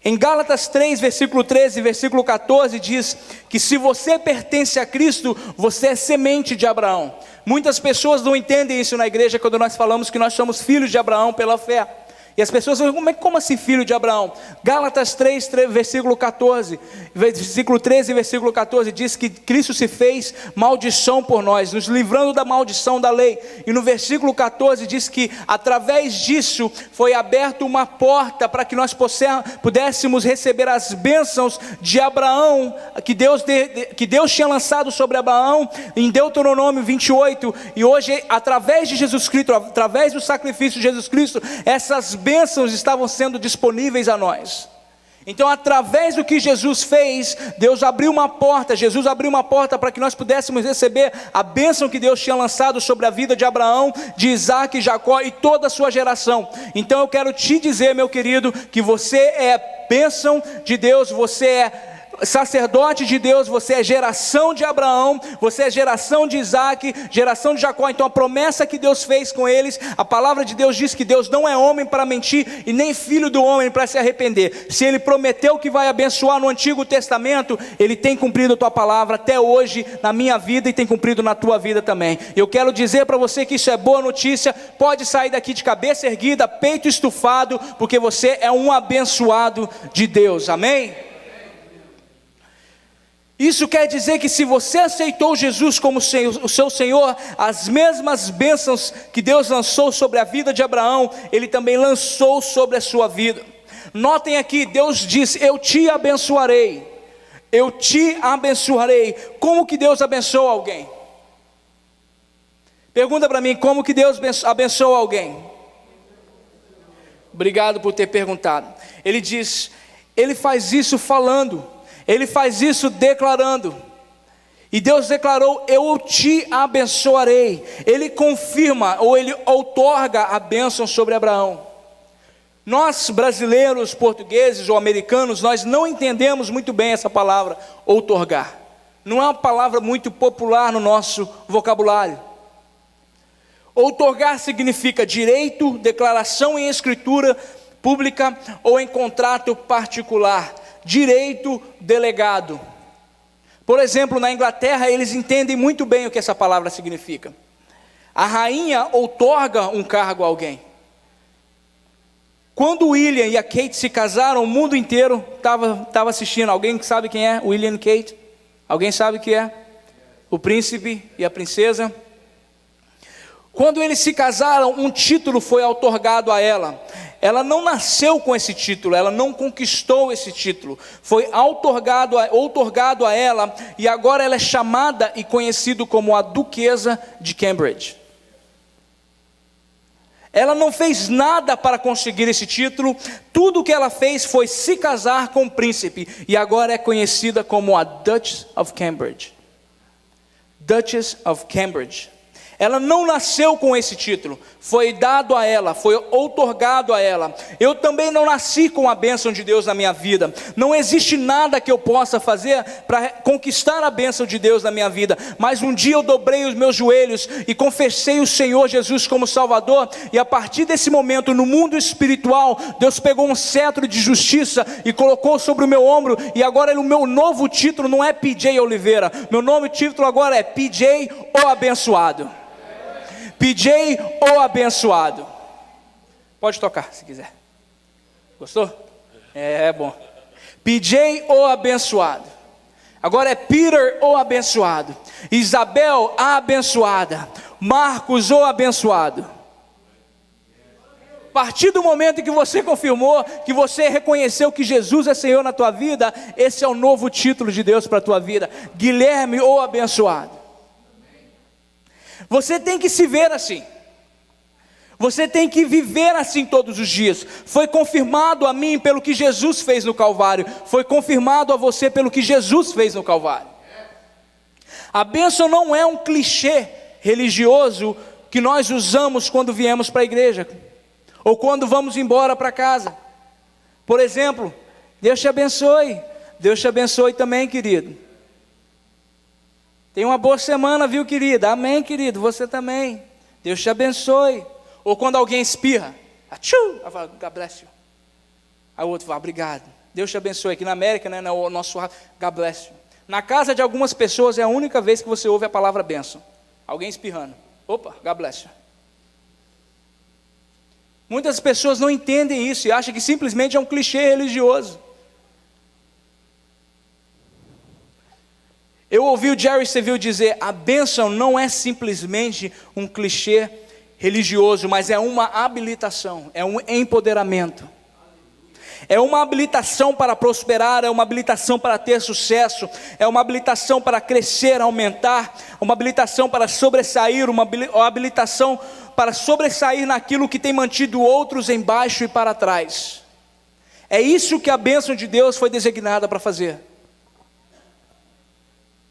Em Gálatas 3, versículo 13 e versículo 14 diz que se você pertence a Cristo, você é semente de Abraão. Muitas pessoas não entendem isso na igreja quando nós falamos que nós somos filhos de Abraão pela fé. E as pessoas falam: como assim filho de Abraão? Gálatas 3, versículo 14, versículo 13 e versículo 14 diz que Cristo se fez maldição por nós, nos livrando da maldição da lei. E no versículo 14 diz que através disso foi aberta uma porta para que nós pudéssemos receber as bênçãos de Abraão, que Deus tinha lançado sobre Abraão em Deuteronômio 28. E hoje, através de Jesus Cristo, através do sacrifício de Jesus Cristo, essas bênçãos estavam sendo disponíveis a nós. Então, através do que Jesus fez, Jesus abriu uma porta para que nós pudéssemos receber a bênção que Deus tinha lançado sobre a vida de Abraão, de Isaque, Jacó e toda a sua geração. Então eu quero te dizer, meu querido, que você é bênção de Deus, você é sacerdote de Deus, você é geração de Abraão, você é geração de Isaque, geração de Jacó. Então a promessa que Deus fez com eles, a palavra de Deus diz que Deus não é homem para mentir, e nem filho do homem para se arrepender. Se Ele prometeu que vai abençoar no Antigo Testamento, Ele tem cumprido a tua palavra até hoje na minha vida, e tem cumprido na tua vida também. Eu quero dizer para você que isso é boa notícia. Pode sair daqui de cabeça erguida, peito estufado, porque você é um abençoado de Deus. Amém? Isso quer dizer que se você aceitou Jesus como o seu Senhor, as mesmas bênçãos que Deus lançou sobre a vida de Abraão, Ele também lançou sobre a sua vida. Notem aqui, Deus diz: eu te abençoarei, eu te abençoarei. Como que Deus abençoa alguém? Pergunta para mim, como que Deus abençoa alguém? Obrigado por ter perguntado. Ele diz, Ele faz isso falando, Ele faz isso declarando. E Deus declarou: eu te abençoarei. Ele confirma, ou Ele outorga a bênção sobre Abraão. Nós brasileiros, portugueses ou americanos, nós não entendemos muito bem essa palavra, outorgar. Não é uma palavra muito popular no nosso vocabulário. Outorgar significa direito, declaração em escritura pública ou em contrato particular. Direito delegado. Por exemplo, na Inglaterra, eles entendem muito bem o que essa palavra significa. A rainha outorga um cargo a alguém. Quando o William e a Kate se casaram, o mundo inteiro estava assistindo. Alguém sabe quem é William e Kate? Alguém sabe o que é? O príncipe e a princesa. Quando eles se casaram, um título foi outorgado a ela. Ela não nasceu com esse título, ela não conquistou esse título. Foi outorgado a ela, e agora ela é chamada e conhecida como a Duquesa de Cambridge. Ela não fez nada para conseguir esse título, tudo o que ela fez foi se casar com o príncipe, e agora é conhecida como a Duchess of Cambridge. Duchess of Cambridge. Ela não nasceu com esse título, foi dado a ela, foi outorgado a ela. Eu também não nasci com a bênção de Deus na minha vida. Não existe nada que eu possa fazer para conquistar a bênção de Deus na minha vida. Mas um dia eu dobrei os meus joelhos e confessei o Senhor Jesus como Salvador. E a partir desse momento, no mundo espiritual, Deus pegou um cetro de justiça e colocou sobre o meu ombro. E agora o meu novo título não é PJ Oliveira. Meu novo título agora é PJ o Abençoado. PJ o Abençoado. Pode tocar se quiser. Gostou? É bom. PJ o Abençoado. Agora é Peter o Abençoado. Isabel a Abençoada. Marcos o Abençoado. A partir do momento em que você confirmou, que você reconheceu que Jesus é Senhor na tua vida, esse é o novo título de Deus para a tua vida. Guilherme o Abençoado. Você tem que se ver assim. Você tem que viver assim todos os dias. Foi confirmado a mim pelo que Jesus fez no Calvário. Foi confirmado a você pelo que Jesus fez no Calvário. A bênção não é um clichê religioso que nós usamos quando viemos para a igreja, ou quando vamos embora para casa. Por exemplo, Deus te abençoe. Deus te abençoe também, querido. Tenha uma boa semana, viu, querida? Amém, querido, você também. Deus te abençoe. Ou quando alguém espirra, achoo, eu falo, God bless you. Aí o outro fala, obrigado. Deus te abençoe. Aqui na América, né, no nosso God bless you. Na casa de algumas pessoas é a única vez que você ouve a palavra bênção. Alguém espirrando. Opa, God bless you. Muitas pessoas não entendem isso e acham que simplesmente é um clichê religioso. Eu ouvi o Jerry Seville dizer, a bênção não é simplesmente um clichê religioso, mas é uma habilitação, é um empoderamento. É uma habilitação para prosperar, é uma habilitação para ter sucesso, é uma habilitação para crescer, aumentar, uma habilitação para sobressair, uma habilitação para sobressair naquilo que tem mantido outros embaixo e para trás. É isso que a bênção de Deus foi designada para fazer.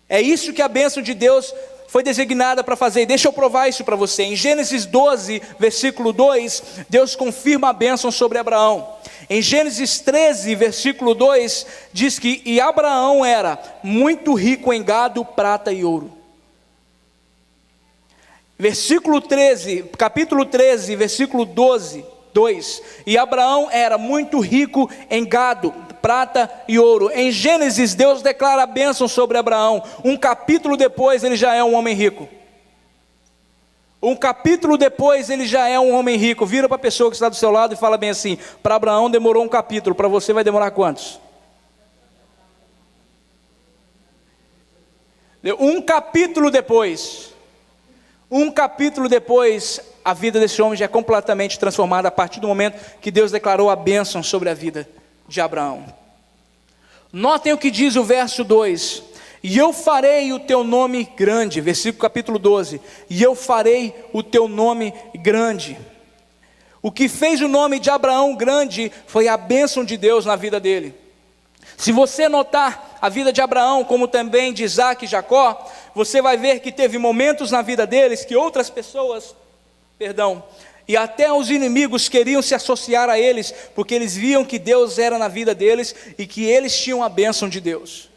É isso que a bênção de Deus foi designada para fazer. Deixa eu provar isso para você. Em Gênesis 12, versículo 2, Deus confirma a bênção sobre Abraão. Em Gênesis 13, versículo 2, diz que e Abraão era muito rico em gado, prata e ouro. Versículo 13, capítulo 13, versículo 12, 2. E Abraão era muito rico em gado, prata e ouro. Em Gênesis, Deus declara a bênção sobre Abraão. Um capítulo depois, ele já é um homem rico. Um capítulo depois, ele já é um homem rico. Vira para a pessoa que está do seu lado e fala bem assim, para Abraão demorou um capítulo, para você vai demorar quantos? Um capítulo depois, a vida desse homem já é completamente transformada a partir do momento que Deus declarou a bênção sobre a vida de Abraão. Notem o que diz o verso 2: e eu farei o teu nome grande, versículo capítulo 12, e eu farei o teu nome grande. O que fez o nome de Abraão grande foi a bênção de Deus na vida dele. Se você notar a vida de Abraão, como também de Isaac e Jacó, você vai ver que teve momentos na vida deles que outras pessoas, e até os inimigos queriam se associar a eles, porque eles viam que Deus era na vida deles e que eles tinham a bênção de Deus.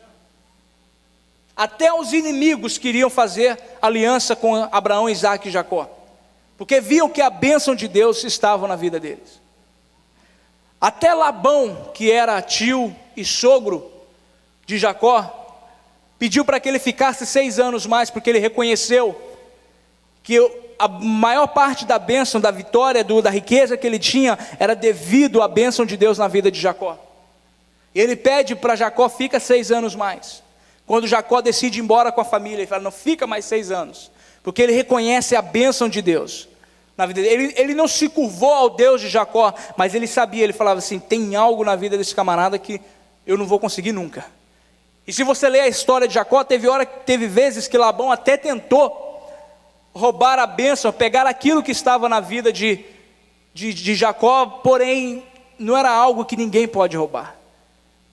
Até os inimigos queriam fazer aliança com Abraão, Isaac e Jacó. porque viam que a bênção de Deus estava na vida deles. Até Labão, que era tio e sogro de Jacó, pediu para que ele ficasse 6 anos mais, porque ele reconheceu que a maior parte da bênção, da vitória, da riqueza que ele tinha, era devido à bênção de Deus na vida de Jacó. Ele pede para Jacó, fica 6 anos mais. Quando Jacó decide ir embora com a família, ele fala, não, fica mais 6 anos, porque ele reconhece a bênção de Deus na vida dele. Ele não se curvou ao Deus de Jacó, mas ele sabia, ele falava assim, tem algo na vida desse camarada que eu não vou conseguir nunca. E se você ler a história de Jacó, teve vezes que Labão até tentou roubar a bênção, pegar aquilo que estava na vida de Jacó, porém não era algo que ninguém pode roubar.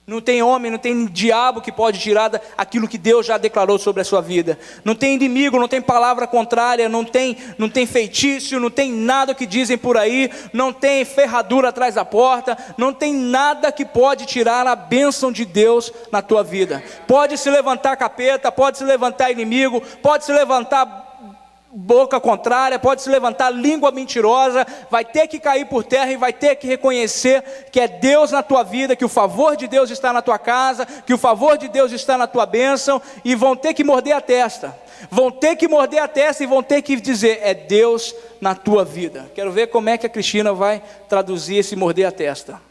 Não tem homem, não tem diabo que pode tirar aquilo que Deus já declarou sobre a sua vida. Não tem inimigo, não tem palavra contrária, não tem feitiço, não tem nada que dizem por aí, não tem ferradura atrás da porta, não tem nada que pode tirar a bênção de Deus na tua vida. Pode se levantar capeta, pode se levantar inimigo, pode se levantar boca contrária, pode se levantar língua mentirosa, vai ter que cair por terra e vai ter que reconhecer que é Deus na tua vida, que o favor de Deus está na tua casa, que o favor de Deus está na tua bênção, e vão ter que morder a testa, e vão ter que dizer, é Deus na tua vida. Quero ver como é que a Cristina vai traduzir esse morder a testa.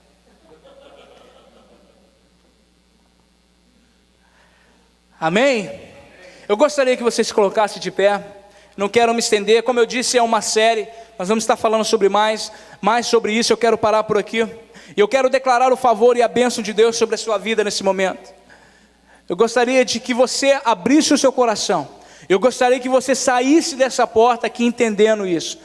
Amém? Eu gostaria que você se colocasse de pé. Não quero me estender, como eu disse, é uma série, nós vamos estar falando sobre mais sobre isso. Eu quero parar por aqui, e eu quero declarar o favor e a bênção de Deus sobre a sua vida nesse momento. Eu gostaria de que você abrisse o seu coração, eu gostaria que você saísse dessa porta aqui entendendo isso.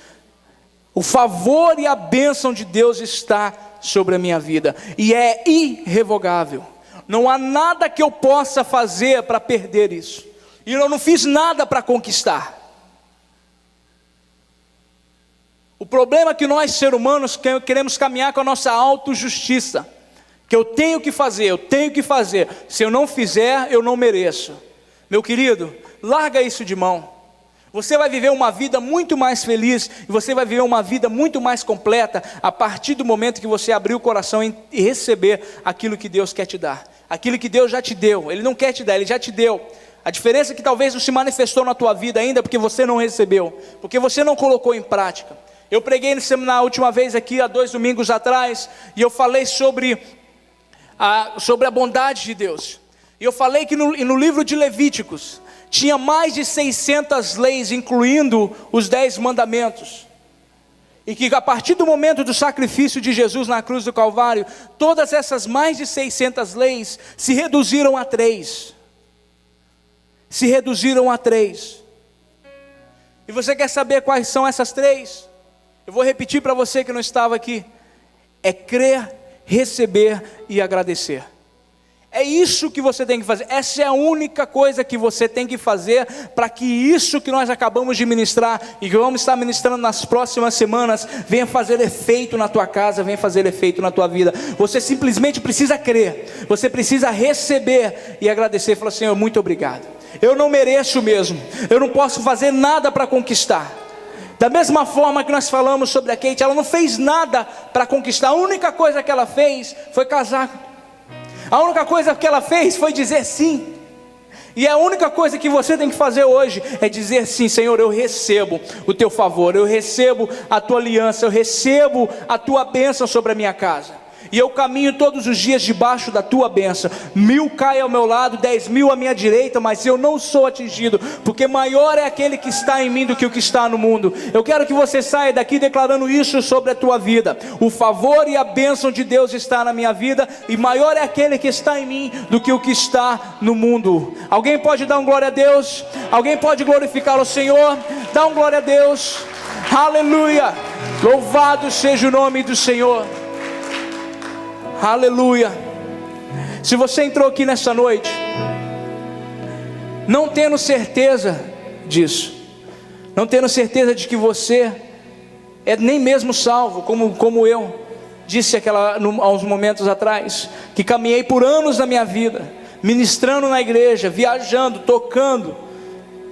O favor e a bênção de Deus está sobre a minha vida, e é irrevogável. Não há nada que eu possa fazer para perder isso, e eu não fiz nada para conquistar. O problema é que nós, seres humanos, queremos caminhar com a nossa autojustiça, que eu tenho que fazer, se eu não fizer, eu não mereço. Meu querido, larga isso de mão. Você vai viver uma vida muito mais feliz, e você vai viver uma vida muito mais completa, a partir do momento que você abrir o coração e receber aquilo que Deus quer te dar, aquilo que Deus já te deu. Ele não quer te dar, Ele já te deu. A diferença é que talvez não se manifestou na tua vida ainda, porque você não recebeu, porque você não colocou em prática. Eu preguei na última vez aqui, há 2 domingos atrás, e eu falei sobre a bondade de Deus. E eu falei que no livro de Levíticos, tinha mais de 600 leis, incluindo os 10 mandamentos. E que a partir do momento do sacrifício de Jesus na cruz do Calvário, todas essas mais de 600 leis se reduziram a 3. E você quer saber quais são essas 3? Eu vou repetir para você que não estava aqui. É crer, receber e agradecer. É isso que você tem que fazer. Essa é a única coisa que você tem que fazer, para que isso que nós acabamos de ministrar, e que vamos estar ministrando nas próximas semanas, venha fazer efeito na tua casa, venha fazer efeito na tua vida. Você simplesmente precisa crer, você precisa receber e agradecer. Falar, Senhor, muito obrigado. Eu não mereço mesmo, eu não posso fazer nada para conquistar. Da mesma forma que nós falamos sobre a Kate, ela não fez nada para conquistar. A única coisa que ela fez foi casar. A única coisa que ela fez foi dizer sim. E a única coisa que você tem que fazer hoje é dizer sim. Senhor, eu recebo o teu favor, eu recebo a tua aliança, eu recebo a tua bênção sobre a minha casa. E eu caminho todos os dias debaixo da tua bênção. 1000 caem ao meu lado, 10.000 à minha direita, mas eu não sou atingido, porque maior é aquele que está em mim do que o que está no mundo. Eu quero que você saia daqui declarando isso sobre a tua vida. O favor e a bênção de Deus está na minha vida, e maior é aquele que está em mim do que o que está no mundo. Alguém pode dar um glória a Deus? Alguém pode glorificar o Senhor? Dá um glória a Deus. Aleluia. Louvado seja o nome do Senhor. Aleluia. Se você entrou aqui nessa noite não tendo certeza disso, não tendo certeza de que você é nem mesmo salvo, como eu disse há uns momentos atrás, que caminhei por anos da minha vida, ministrando na igreja, viajando, tocando,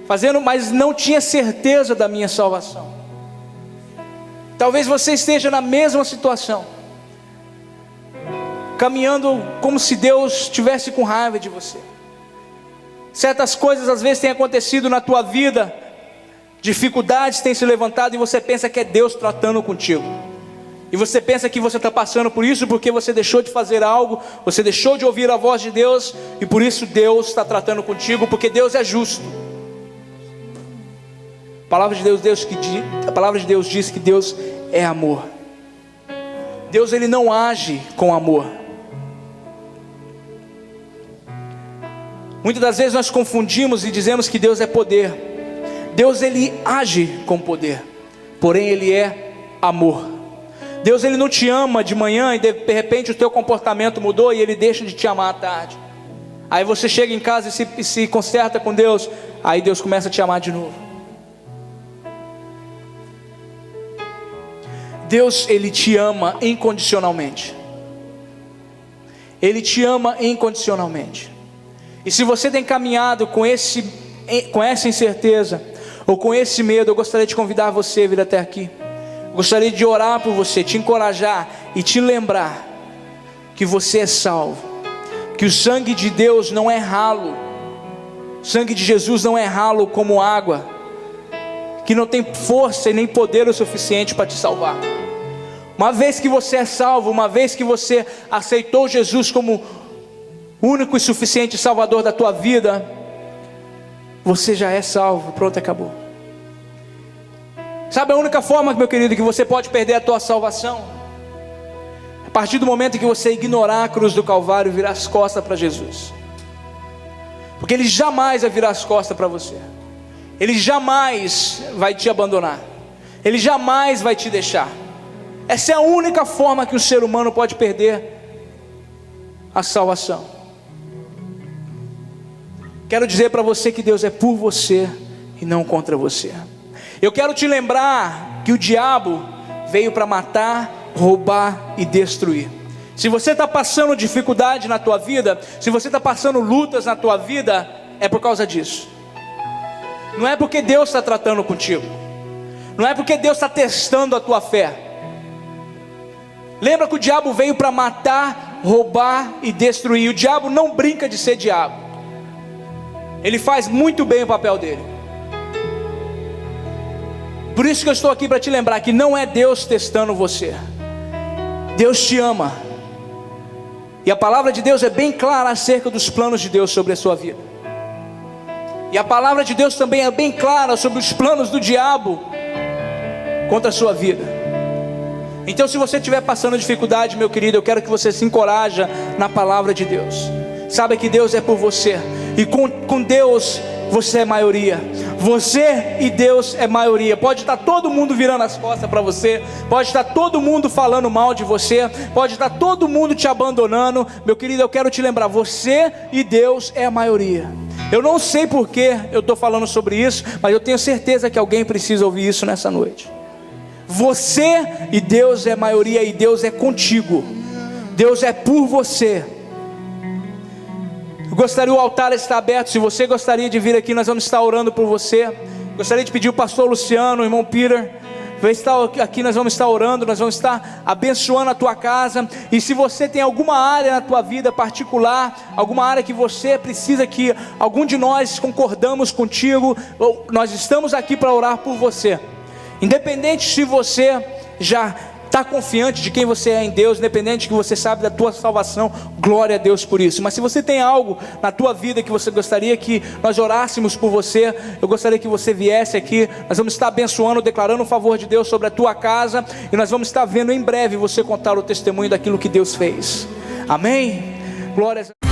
fazendo, mas não tinha certeza da minha salvação. Talvez você esteja na mesma situação, caminhando como se Deus estivesse com raiva de você. Certas coisas às vezes têm acontecido na tua vida, dificuldades têm se levantado e você pensa que é Deus tratando contigo. E você pensa que você está passando por isso porque você deixou de fazer algo, você deixou de ouvir a voz de Deus, e por isso Deus está tratando contigo, porque Deus é justo. A palavra de Deus diz que Deus é amor. Deus, ele não age com amor. Muitas das vezes nós confundimos e dizemos que Deus é poder. Deus, ele age com poder, porém ele é amor. Deus, ele não te ama de manhã e de repente o teu comportamento mudou e ele deixa de te amar à tarde. Aí você chega em casa e se conserta com Deus, aí Deus começa a te amar de novo. Deus, ele te ama incondicionalmente. Ele te ama incondicionalmente. E se você tem caminhado com essa incerteza, ou com esse medo, eu gostaria de convidar você a vir até aqui. Eu gostaria de orar por você, te encorajar e te lembrar que você é salvo, que o sangue de Deus não é ralo, o sangue de Jesus não é ralo como água, que não tem força e nem poder o suficiente para te salvar. Uma vez que você é salvo, uma vez que você aceitou Jesus como único e suficiente Salvador da tua vida, você já é salvo, pronto, acabou. Sabe a única forma, meu querido, que você pode perder a tua salvação? A partir do momento em que você ignorar a cruz do Calvário e virar as costas para Jesus. Porque Ele jamais vai virar as costas para você. Ele jamais vai te abandonar. Ele jamais vai te deixar. Essa é a única forma que o ser humano pode perder a salvação. Quero dizer para você que Deus é por você e não contra você. Eu quero te lembrar que o diabo veio para matar, roubar e destruir. Se você está passando dificuldade na tua vida, se você está passando lutas na tua vida, é por causa disso. Não é porque Deus está tratando contigo, não é porque Deus está testando a tua fé. Lembra que o diabo veio para matar, roubar e destruir. O diabo não brinca de ser diabo, ele faz muito bem o papel dele. Por isso que eu estou aqui para te lembrar que não é Deus testando você. Deus te ama. E a palavra de Deus é bem clara acerca dos planos de Deus sobre a sua vida. E a palavra de Deus também é bem clara sobre os planos do diabo contra a sua vida. Então, se você estiver passando dificuldade, meu querido, eu quero que você se encoraje na palavra de Deus. Saiba que Deus é por você. E com Deus você é maioria. Você e Deus é maioria. Pode estar todo mundo virando as costas para você, pode estar todo mundo falando mal de você, pode estar todo mundo te abandonando. Meu querido, eu quero te lembrar, você e Deus é a maioria. Eu não sei por que eu estou falando sobre isso, mas eu tenho certeza que alguém precisa ouvir isso nessa noite. Você e Deus é a maioria, e Deus é contigo. Deus é por você. Gostaria, o altar está aberto. Se você gostaria de vir aqui, nós vamos estar orando por você. Gostaria de pedir o pastor Luciano, o irmão Peter, vai estar aqui, nós vamos estar orando, nós vamos estar abençoando a tua casa. E se você tem alguma área na tua vida particular, alguma área que você precisa que algum de nós concordamos contigo, nós estamos aqui para orar por você. Independente se você já está confiante de quem você é em Deus, independente de que você sabe da tua salvação, glória a Deus por isso. Mas se você tem algo na tua vida que você gostaria que nós orássemos por você, eu gostaria que você viesse aqui. Nós vamos estar abençoando, declarando o favor de Deus sobre a tua casa, e nós vamos estar vendo em breve você contar o testemunho daquilo que Deus fez. Amém? Glórias a Deus.